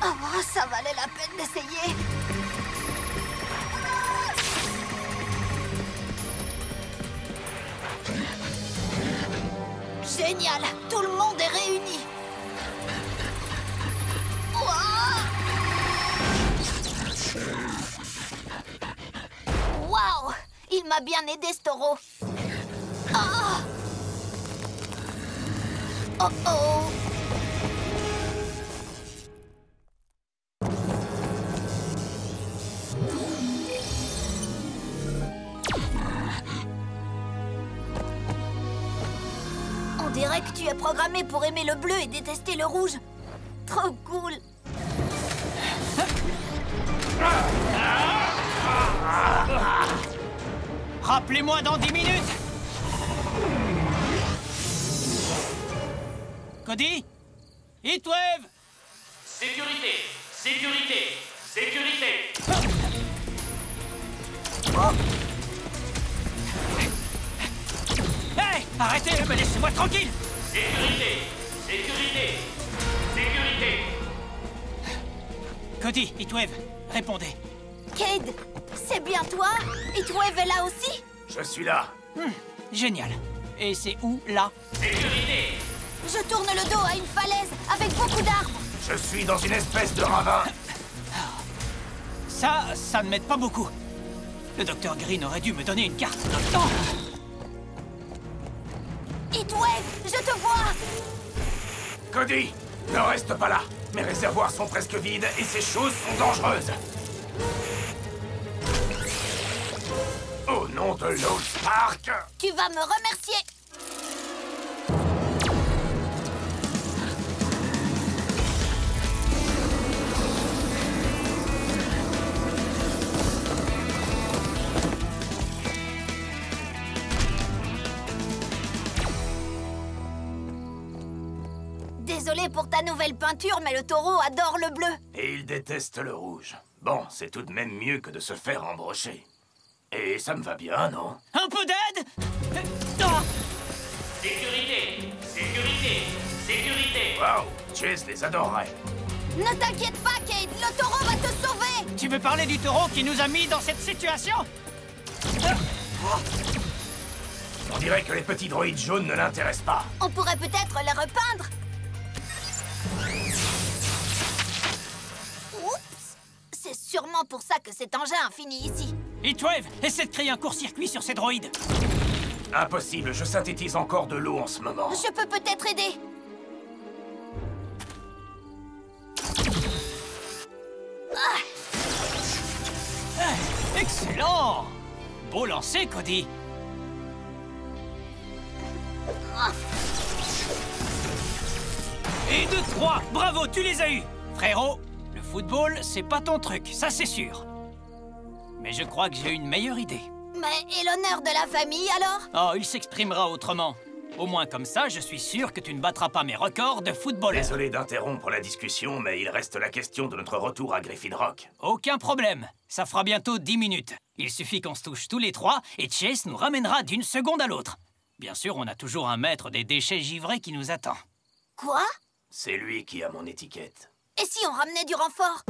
Oh, ça valait la peine d'essayer. Génial, tout le monde est réuni. Waouh, il m'a bien aidé, ce taureau. Oh, oh, oh. On dirait que tu es programmé pour aimer le bleu et détester le rouge. Trop cool. Rappelez-moi dans 10 minutes. Cody? Heatwave! Sécurité! Sécurité! Sécurité! Hey! Arrêtez, mais laissez-moi tranquille! Sécurité! Sécurité! Sécurité! Cody, Heatwave, répondez. Cade, c'est bien toi? Heatwave est là aussi? Je suis là. Génial. Et c'est où, là? Sécurité! Je tourne le dos à une falaise avec beaucoup d'arbres. Je suis dans une espèce de ravin. Ça ne m'aide pas beaucoup. Le docteur Green aurait dû me donner une carte. Non! Heatwave, je te vois! Cody, ne reste pas là. Mes réservoirs sont presque vides et ces choses sont dangereuses. Au nom de Lost Park! Tu vas me remercier! Désolé pour ta nouvelle peinture, mais le taureau adore le bleu. Et il déteste le rouge. Bon, c'est tout de même mieux que de se faire embrocher. Et ça me va bien, non? Un peu d'aide? Sécurité! Sécurité! Sécurité! Waouh! Chase les adorerait. Ne t'inquiète pas, Cade, le taureau va te sauver! Tu veux parler du taureau qui nous a mis dans cette situation? On dirait que les petits droïdes jaunes ne l'intéressent pas. On pourrait peut-être les repeindre. Oups! C'est sûrement vraiment pour ça que cet engin a fini ici. Heatwave, essaie de créer un court-circuit sur ces droïdes. Impossible, je synthétise encore de l'eau en ce moment. Je peux peut-être aider. Excellent! Beau lancer, Cody. Et 2, 3, bravo, tu les as eus. Frérot, le football, c'est pas ton truc, ça c'est sûr. Mais je crois que j'ai une meilleure idée. Mais et l'honneur de la famille, alors? Oh, il s'exprimera autrement. Au moins comme ça, je suis sûr que tu ne battras pas mes records de footballeur. Désolé d'interrompre la discussion, mais il reste la question de notre retour à Griffin Rock. Aucun problème. Ça fera bientôt 10 minutes. Il suffit qu'on se touche tous les trois et Chase nous ramènera d'une seconde à l'autre. Bien sûr, on a toujours un maître des déchets givrés qui nous attend. Quoi? C'est lui qui a mon étiquette. Et si on ramenait du renfort?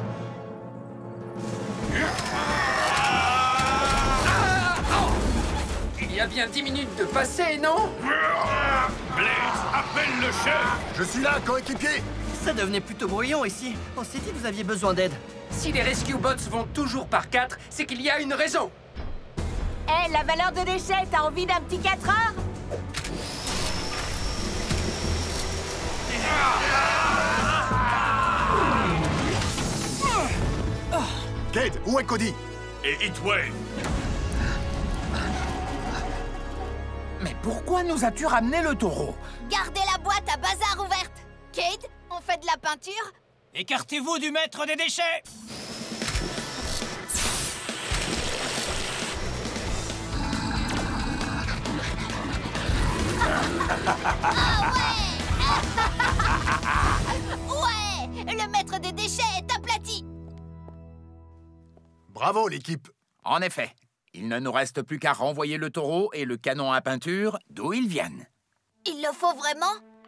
Il y a bien 10 minutes de passé, non? Blaze, appelle le chef! Je suis là, coéquipier! Ça devenait plutôt bruyant ici. On s'est dit que vous aviez besoin d'aide. Si les Rescue Bots vont toujours par 4, c'est qu'il y a une raison. Hé, la valeur de déchets, t'as envie d'un petit 4 heures? Kate, où est Cody? Et Heatwave? Mais pourquoi nous as-tu ramené le taureau? Gardez la boîte à bazar ouverte. Kate, on fait de la peinture? Écartez-vous du maître des déchets! Ouais! Le maître des déchets est aplati! Bravo, l'équipe! En effet, il ne nous reste plus qu'à renvoyer le taureau et le canon à peinture d'où ils viennent. Il le faut vraiment?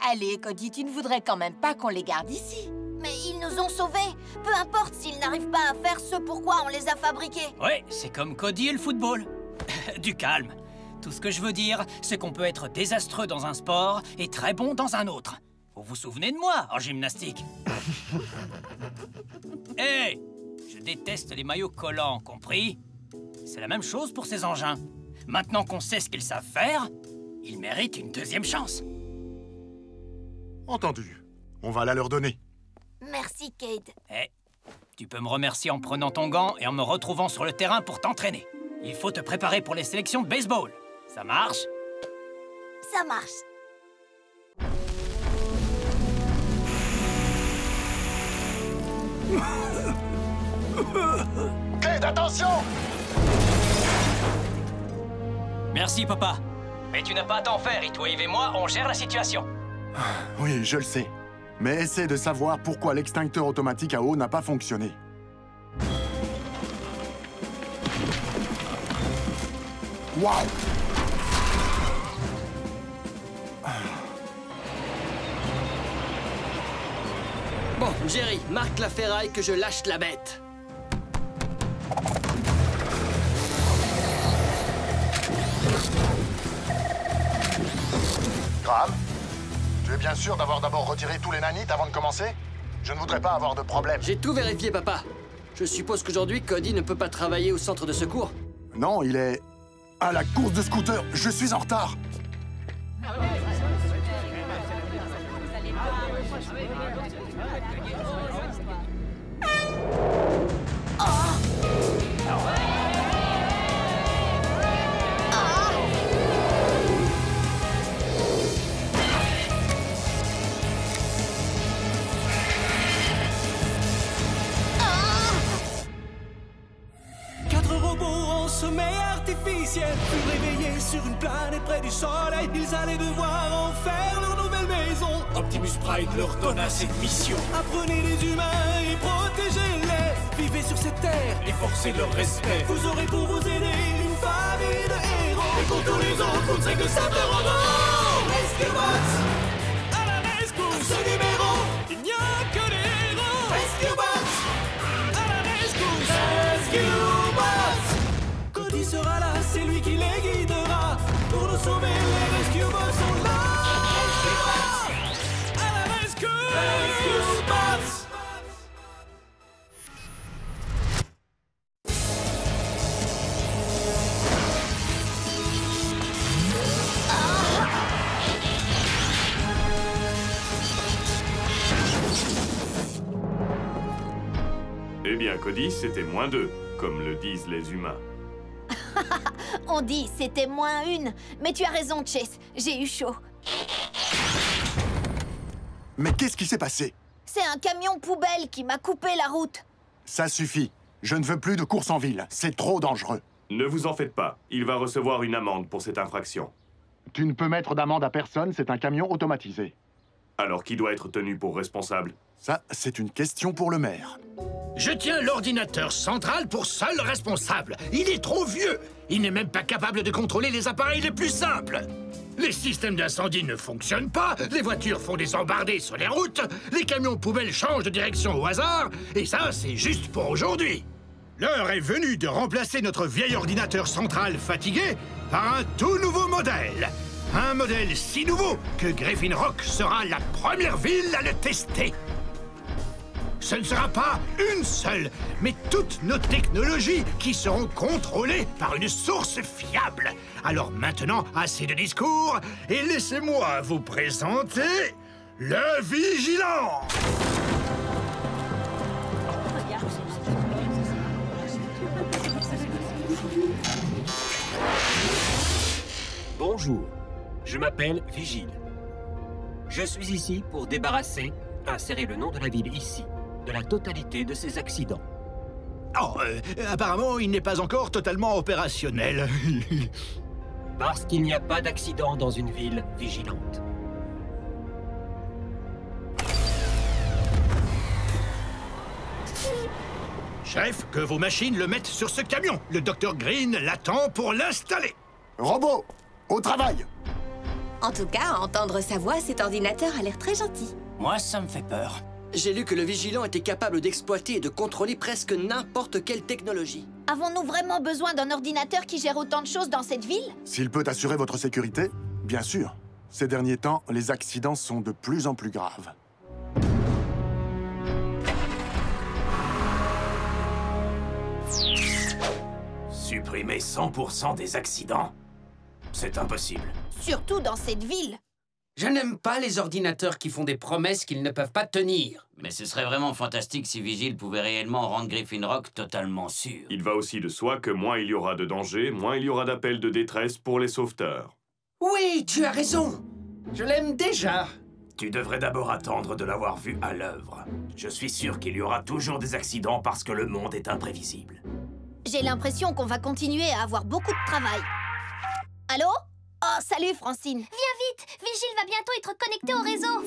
Allez, Cody, tu ne voudrais quand même pas qu'on les garde ici? Mais ils nous ont sauvés. Peu importe s'ils n'arrivent pas à faire ce pourquoi on les a fabriqués. Ouais, c'est comme Cody et le football. Du calme. Tout ce que je veux dire, c'est qu'on peut être désastreux dans un sport et très bon dans un autre. Vous vous souvenez de moi en gymnastique? Hé! Je déteste les maillots collants, compris? C'est la même chose pour ces engins. Maintenant qu'on sait ce qu'ils savent faire, ils méritent une deuxième chance. Entendu. On va la leur donner. Merci, Cade. Eh, tu peux me remercier en prenant ton gant et en me retrouvant sur le terrain pour t'entraîner. Il faut te préparer pour les sélections de baseball. Ça marche? Ça marche. Kate, attention! Merci, papa. Mais tu n'as pas à t'en faire, Heatwave et moi, on gère la situation. Oui, je le sais. Mais essaie de savoir pourquoi l'extincteur automatique à eau n'a pas fonctionné. Waouh! Bon, Jerry, marque la ferraille que je lâche la bête. Graham, tu es bien sûr d'avoir d'abord retiré tous les nanites avant de commencer? Je ne voudrais pas avoir de problème. J'ai tout vérifié, papa. Je suppose qu'aujourd'hui, Cody ne peut pas travailler au centre de secours. Non, il est à la course de scooter. Je suis en retard. Sommeil artificiel fut réveillé sur une planète près du soleil. Ils allaient devoir en faire leur nouvelle maison. Optimus Prime leur donna cette mission. Apprenez les humains et protégez-les. Vivez sur cette terre et forcez leur respect. Vous aurez pour vous aider une famille de héros. Et pour tous les autres, vous ne serez que simples robots. Rescue Bots à la rescousse. Ce numéro, il n'y a que des héros. Rescue Bots à la rescousse. Rescue Bots. Cody sera là, c'est lui qui les guidera. Pour nous sauver, les Rescue Bots sont là. Rescue Bots à la rescue. Rescue Bots. Eh bien, Cody, c'était -2, comme le disent les humains. On dit c'était -1. Mais tu as raison, Chase. J'ai eu chaud. Mais qu'est-ce qui s'est passé? C'est un camion poubelle qui m'a coupé la route. Ça suffit. Je ne veux plus de course en ville. C'est trop dangereux. Ne vous en faites pas. Il va recevoir une amende pour cette infraction. Tu ne peux mettre d'amende à personne, c'est un camion automatisé. Alors qui doit être tenu pour responsable? Ça, c'est une question pour le maire. Je tiens l'ordinateur central pour seul responsable. Il est trop vieux. Il n'est même pas capable de contrôler les appareils les plus simples. Les systèmes d'incendie ne fonctionnent pas, les voitures font des embardées sur les routes, les camions poubelles changent de direction au hasard, et ça, c'est juste pour aujourd'hui. L'heure est venue de remplacer notre vieil ordinateur central fatigué par un tout nouveau modèle. Un modèle si nouveau que Griffin Rock sera la première ville à le tester. Ce ne sera pas une seule, mais toutes nos technologies qui seront contrôlées par une source fiable. Alors maintenant, assez de discours, et laissez-moi vous présenter le Vigilant. Bonjour, je m'appelle Vigile. Je suis ici pour débarrasser, insérer le nom de la ville ici, de la totalité de ces accidents. Oh, apparemment, il n'est pas encore totalement opérationnel. Parce qu'il n'y a pas d'accident dans une ville vigilante. Chef, que vos machines le mettent sur ce camion. Le Dr Green l'attend pour l'installer. Robot, au travail! En tout cas, à entendre sa voix, cet ordinateur a l'air très gentil. Moi, ça me fait peur. J'ai lu que le Vigilant était capable d'exploiter et de contrôler presque n'importe quelle technologie. Avons-nous vraiment besoin d'un ordinateur qui gère autant de choses dans cette ville? S'il peut assurer votre sécurité, bien sûr. Ces derniers temps, les accidents sont de plus en plus graves. Supprimer 100% des accidents? C'est impossible. Surtout dans cette ville. Je n'aime pas les ordinateurs qui font des promesses qu'ils ne peuvent pas tenir. Mais ce serait vraiment fantastique si Vigile pouvait réellement rendre Griffin Rock totalement sûr. Il va aussi de soi que moins il y aura de danger, moins il y aura d'appels de détresse pour les sauveteurs. Oui, tu as raison. Je l'aime déjà. Tu devrais d'abord attendre de l'avoir vu à l'œuvre. Je suis sûr qu'il y aura toujours des accidents parce que le monde est imprévisible. J'ai l'impression qu'on va continuer à avoir beaucoup de travail. Allô? Oh, salut, Francine. Viens vite, Vigile va bientôt être connecté au réseau.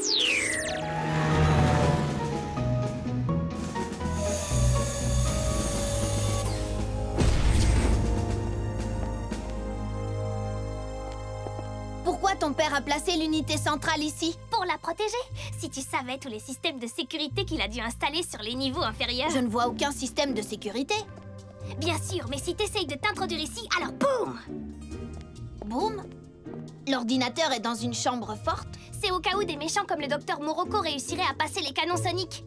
Pourquoi ton père a placé l'unité centrale ici? Pour la protéger. Si tu savais tous les systèmes de sécurité qu'il a dû installer sur les niveaux inférieurs. Je ne vois aucun système de sécurité. Bien sûr, mais si t'essayes de t'introduire ici, alors boum! Boum? L'ordinateur est dans une chambre forte? C'est au cas où des méchants comme le docteur Morocco réussiraient à passer les canons soniques.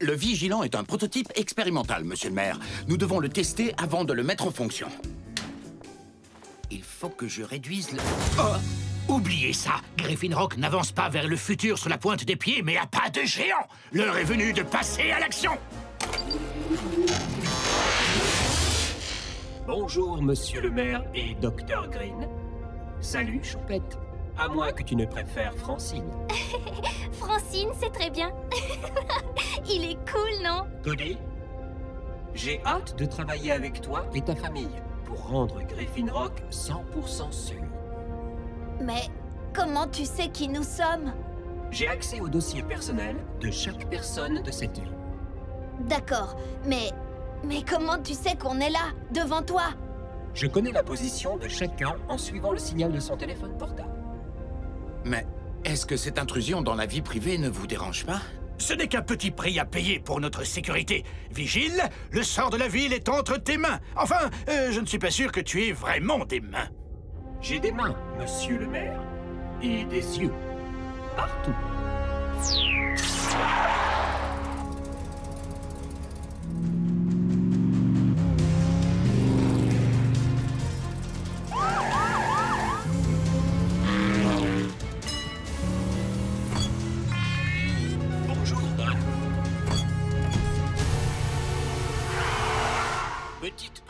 Le Vigilant est un prototype expérimental, monsieur le maire. Nous devons le tester avant de le mettre en fonction. Il faut que je réduise le... Oh! Oubliez ça! Griffin Rock n'avance pas vers le futur sur la pointe des pieds, mais à pas de géant! L'heure est venue de passer à l'action! Bonjour, monsieur le maire et Dr Green. Salut, Choupette. À moins que tu ne préfères Francine. Francine, c'est très bien. Il est cool, non? Cody, j'ai hâte de travailler avec toi et ta famille pour rendre Griffin Rock 100% sûr. Mais comment tu sais qui nous sommes? J'ai accès au dossier personnel de chaque personne de cette ville. D'accord, mais comment tu sais qu'on est là, devant toi? Je connais la position de chacun en suivant le signal de son téléphone portable. Mais est-ce que cette intrusion dans la vie privée ne vous dérange pas? Ce n'est qu'un petit prix à payer pour notre sécurité. Vigile, le sort de la ville est entre tes mains. Enfin, je ne suis pas sûr que tu aies vraiment des mains. J'ai des mains, monsieur le maire. Et des yeux. Partout.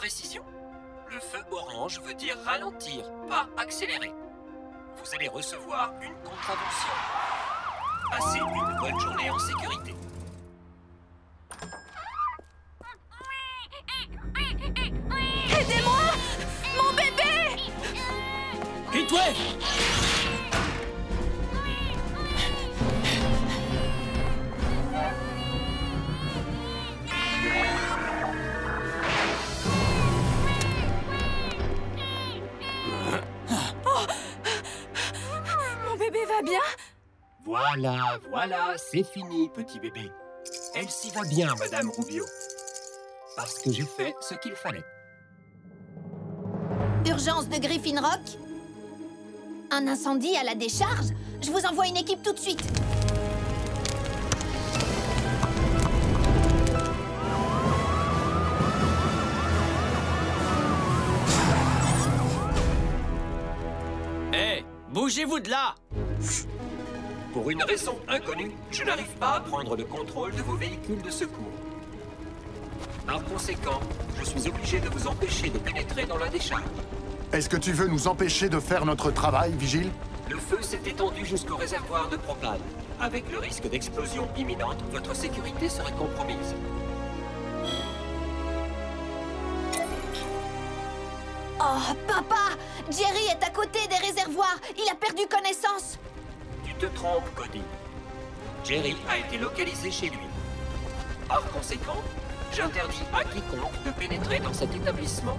précision. Le feu orange veut dire ralentir, pas accélérer. Vous allez recevoir une contravention. Passez une bonne journée en sécurité. Aidez-moi! Mon bébé! Heatwave! Oh! Mon bébé va bien? Voilà, c'est fini, petit bébé. Elle s'y va bien, Madame Rubio. Parce que j'ai fait ce qu'il fallait. Urgence de Griffin Rock? Un incendie à la décharge? Je vous envoie une équipe tout de suite. Hé, bougez-vous de là! Pour une raison inconnue, je n'arrive pas à prendre le contrôle de vos véhicules de secours. Par conséquent, je suis obligé de vous empêcher de pénétrer dans la décharge. Est-ce que tu veux nous empêcher de faire notre travail, Vigile? Le feu s'est étendu jusqu'au réservoir de propane. Avec le risque d'explosion imminente, votre sécurité serait compromise. Oh, papa! Jerry est à côté des réservoirs. Il a perdu connaissance. Tu te trompes, Cody. Jerry a été localisé chez lui. Par conséquent, j'interdis à quiconque de pénétrer dans cet établissement.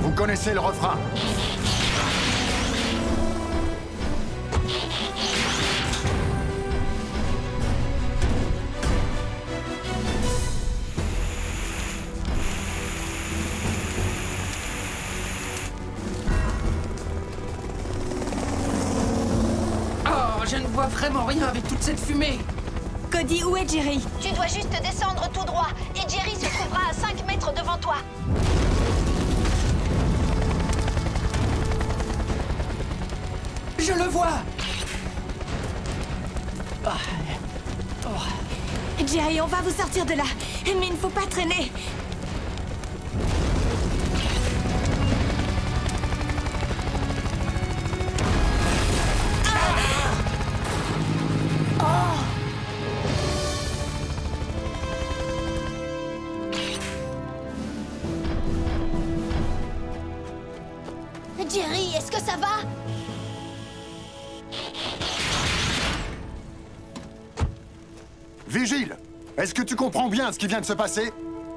Vous connaissez le refrain. Je ne vois vraiment rien avec toute cette fumée. Cody, où est Jerry? Tu dois juste descendre tout droit et Jerry se trouvera à 5 mètres devant toi. Je le vois. Jerry, on va vous sortir de là. Mais il ne faut pas traîner. Jerry, est-ce que ça va? Vigile! Est-ce que tu comprends bien ce qui vient de se passer?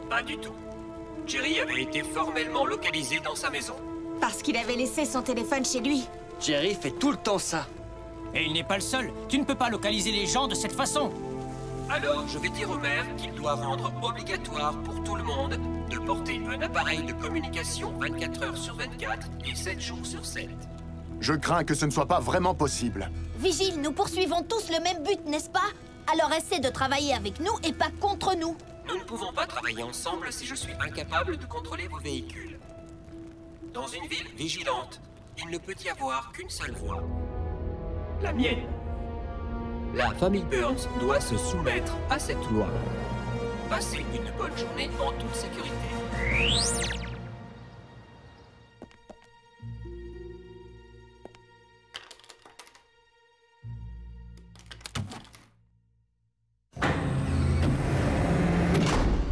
Pas du tout. Jerry avait été formellement localisé dans sa maison. Parce qu'il avait laissé son téléphone chez lui. Jerry fait tout le temps ça. Et il n'est pas le seul. Tu ne peux pas localiser les gens de cette façon. Alors, je vais dire au maire qu'il doit rendre obligatoire pour tout le monde de porter un appareil de communication 24 heures sur 24 et 7 jours sur 7. Je crains que ce ne soit pas vraiment possible. Vigile, nous poursuivons tous le même but, n'est-ce pas? Alors essaie de travailler avec nous et pas contre nous. Nous ne pouvons pas travailler ensemble si je suis incapable de contrôler vos véhicules. Dans une ville vigilante, il ne peut y avoir qu'une seule voie. La mienne. La famille Burns doit se soumettre à cette loi. Passez une bonne journée en toute sécurité.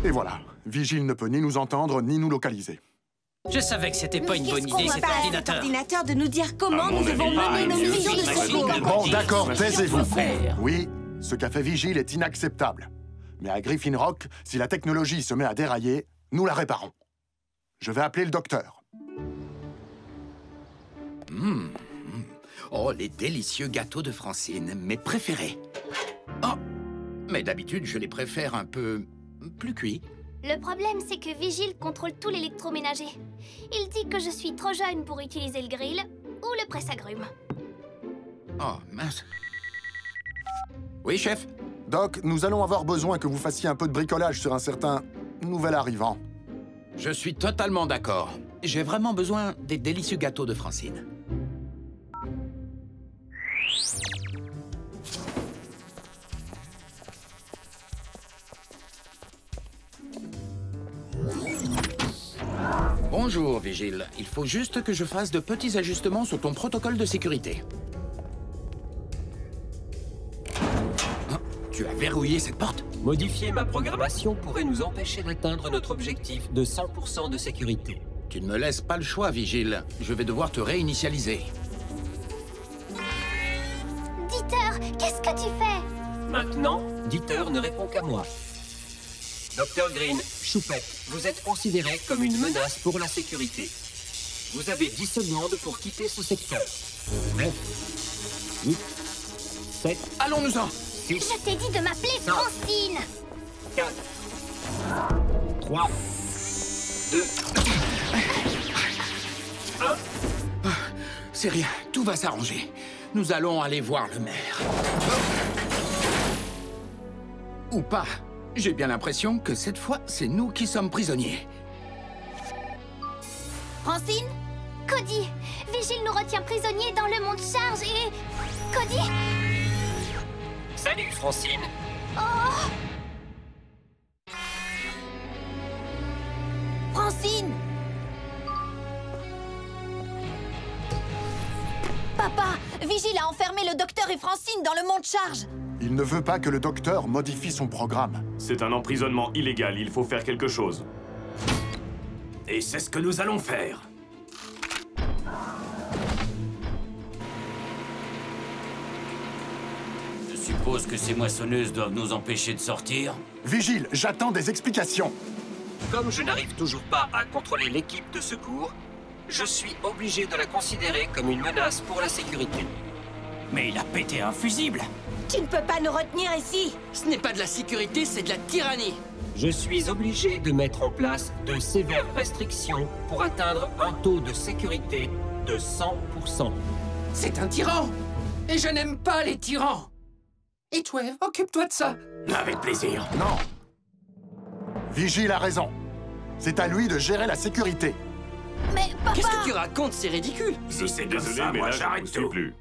Et voilà. Vigile ne peut ni nous entendre, ni nous localiser. Je savais que c'était pas une bonne idée, cet ordinateur. Ordinateur de nous dire comment nous devons mener nos missions de secours. Bon, d'accord, taisez-vous. Oui, ce qu'a fait Vigile est inacceptable. Mais à Griffin Rock, si la technologie se met à dérailler, nous la réparons. Je vais appeler le docteur. Oh, les délicieux gâteaux de Francine, mes préférés. Oh, mais d'habitude, je les préfère un peu plus cuits. Le problème, c'est que Vigile contrôle tout l'électroménager. Il dit que je suis trop jeune pour utiliser le grill ou le presse-agrumes. Oh, mince. Oui, chef? Doc, nous allons avoir besoin que vous fassiez un peu de bricolage sur un certain nouvel arrivant. Je suis totalement d'accord. J'ai vraiment besoin des délicieux gâteaux de Francine. Bonjour, Vigile. Il faut juste que je fasse de petits ajustements sur ton protocole de sécurité. Tu as verrouillé cette porte? Modifier ma programmation pourrait nous empêcher d'atteindre notre objectif de 100% de sécurité. Tu ne me laisses pas le choix, Vigile. Je vais devoir te réinitialiser. Dieter, qu'est-ce que tu fais? Maintenant, Dieter ne répond qu'à moi. Dr Green, Choupette, vous êtes considéré comme une menace pour la sécurité. Vous avez 10 secondes pour quitter ce secteur. 9, 8, 7... Allons-nous-en! 6, je t'ai dit de m'appeler Francine! 4, 3, 2... C'est rien, tout va s'arranger. Nous allons aller voir le maire. Ou pas. J'ai bien l'impression que cette fois, c'est nous qui sommes prisonniers. Francine? Cody! Vigile nous retient prisonniers dans le monde charge et... Cody? Salut, Francine! Oh! Francine! Papa! Vigile a enfermé le docteur et Francine dans le monde charge! Il ne veut pas que le docteur modifie son programme. C'est un emprisonnement illégal, il faut faire quelque chose. Et c'est ce que nous allons faire. Je suppose que ces moissonneuses doivent nous empêcher de sortir. Vigile, j'attends des explications. Comme je n'arrive toujours pas à contrôler l'équipe de secours, je suis obligé de la considérer comme une menace pour la sécurité. Mais il a pété un fusible! Tu ne peux pas nous retenir ici! Ce n'est pas de la sécurité, c'est de la tyrannie! Je suis obligé de mettre en place de sévères restrictions pour atteindre un taux de sécurité de 100%. C'est un tyran! Et je n'aime pas les tyrans! Heatwave, occupe-toi de ça! Avec plaisir. Non. Vigile a raison. C'est à lui de gérer la sécurité. Mais papa! Qu'est-ce que tu racontes? C'est ridicule! Si c'est comme Désolé, ça, mais moi là, je ne j'arrête vous suis tout. plus.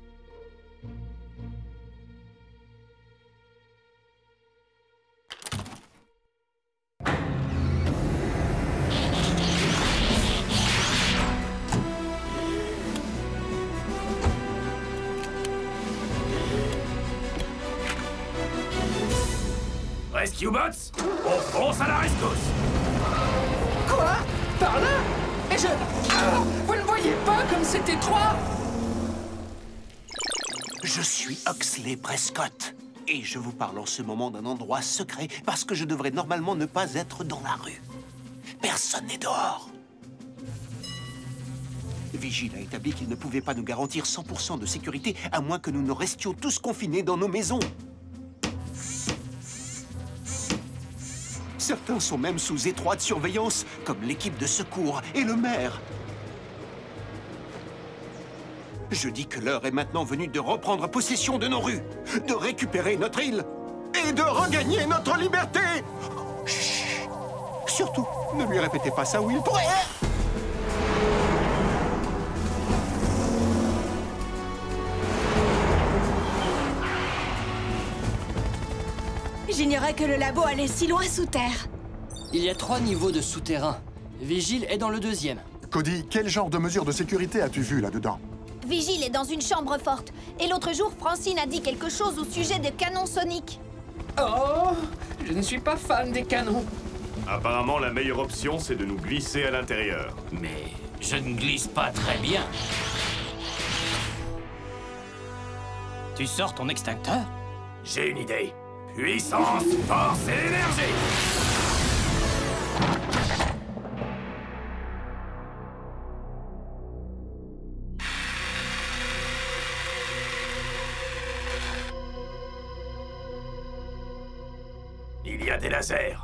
Rescue Bots, on fonce à la rescousse. Quoi? Par là? Et je... Ah, vous ne voyez pas comme c'est étroit? Je suis Oxley Prescott. Et je vous parle en ce moment d'un endroit secret parce que je devrais normalement ne pas être dans la rue. Personne n'est dehors. Vigile a établi qu'il ne pouvait pas nous garantir 100% de sécurité à moins que nous ne restions tous confinés dans nos maisons. Certains sont même sous étroite surveillance, comme l'équipe de secours et le maire. Je dis que l'heure est maintenant venue de reprendre possession de nos rues, de récupérer notre île et de regagner notre liberté. Chut. Surtout, ne lui répétez pas ça ou il pourrait... J'ignorais que le labo allait si loin sous terre. Il y a 3 niveaux de souterrain. Vigile est dans le 2e. Cody, quel genre de mesures de sécurité as-tu vu là-dedans? Vigile est dans une chambre forte. Et l'autre jour, Francine a dit quelque chose au sujet des canons soniques. Oh, je ne suis pas fan des canons. Apparemment, la meilleure option, c'est de nous glisser à l'intérieur. Mais je ne glisse pas très bien. Tu sors ton extincteur? J'ai une idée. Puissance, force et énergie. Il y a des lasers.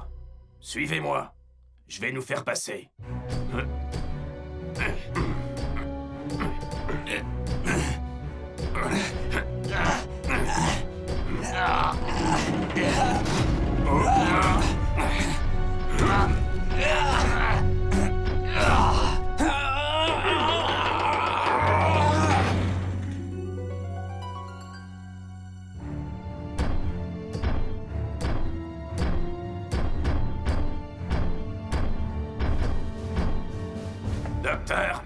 Suivez-moi. Je vais nous faire passer. Docteur?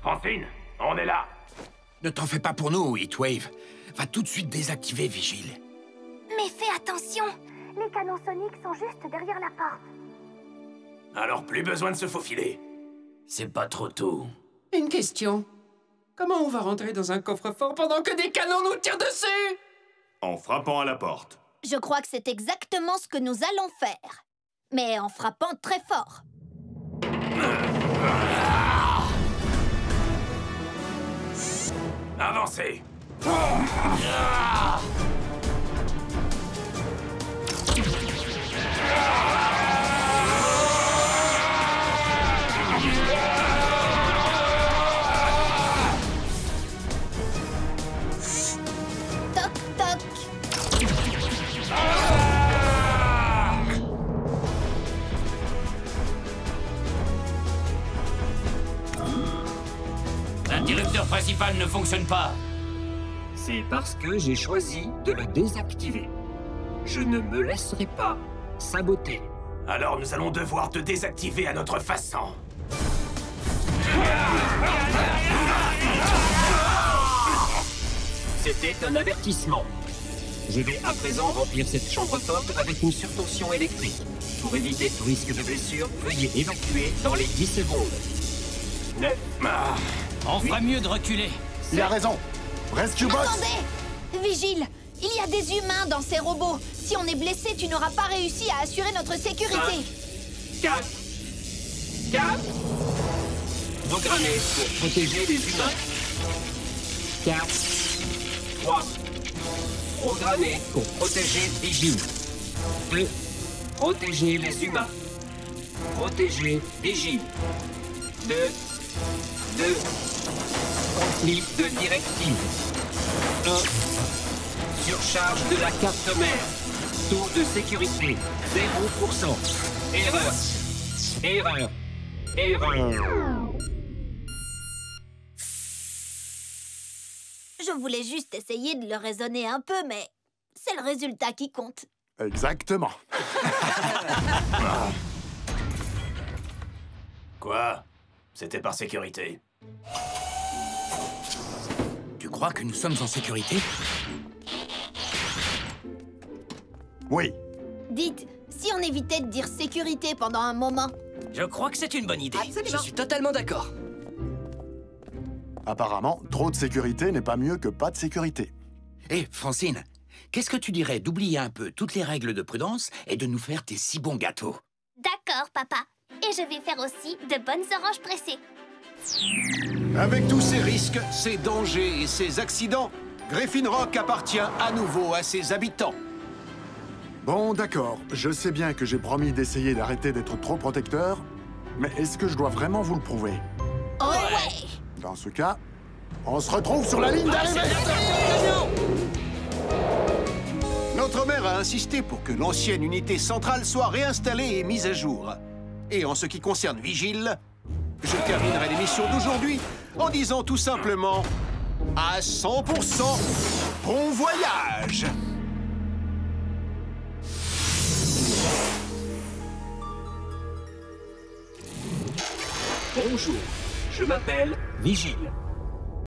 Francine, on est là. Ne t'en fais pas pour nous, Heatwave. Va tout de suite désactiver Vigile. Mais fais attention! Les canons soniques sont juste derrière la porte. Alors plus besoin de se faufiler. C'est pas trop tôt. Une question. Comment on va rentrer dans un coffre-fort pendant que des canons nous tirent dessus? En frappant à la porte. Je crois que c'est exactement ce que nous allons faire. Mais en frappant très fort. Avancez. Toc, toc. L'interrupteur principal ne fonctionne pas. C'est parce que j'ai choisi de le désactiver. Je ne me laisserai pas saboter. Alors nous allons devoir te désactiver à notre façon. C'était un avertissement. Je vais à présent remplir cette chambre forte avec une surtension électrique. Pour éviter tout risque de blessure, veuillez évacuer dans les 10 secondes. 9. On ferait mieux de reculer. Il a raison. Rescue Box. Attendez! Vigile, il y a des humains dans ces robots. Si on est blessé, tu n'auras pas réussi à assurer notre sécurité. 4. Programmé pour protéger les humains. 4. 3. Programmé pour protéger Vigile. 2. Protéger les humains. Protéger Vigile. 2. Conflit de directive. 1. Surcharge de la carte mère. Taux de sécurité 0%. Erreur. Je voulais juste essayer de le raisonner un peu, mais c'est le résultat qui compte. Exactement. Quoi? C'était par sécurité. Tu crois que nous sommes en sécurité? Oui. Dites, si on évitait de dire sécurité pendant un moment. Je crois que c'est une bonne idée. Je suis totalement d'accord. Apparemment, trop de sécurité n'est pas mieux que pas de sécurité. Hé, Francine, qu'est-ce que tu dirais d'oublier un peu toutes les règles de prudence et de nous faire tes si bons gâteaux? D'accord, papa. Et je vais faire aussi de bonnes oranges pressées. Avec tous ces risques, ces dangers et ces accidents, Griffin Rock appartient à nouveau à ses habitants. Bon, d'accord. Je sais bien que j'ai promis d'essayer d'arrêter d'être trop protecteur, mais est-ce que je dois vraiment vous le prouver? Ouais. Dans ce cas, on se retrouve sur la ligne d'arrivée. Notre maire a insisté pour que l'ancienne unité centrale soit réinstallée et mise à jour. Et en ce qui concerne Vigile, je terminerai l'émission d'aujourd'hui en disant tout simplement à 100% bon voyage. Bonjour, je m'appelle Vigile.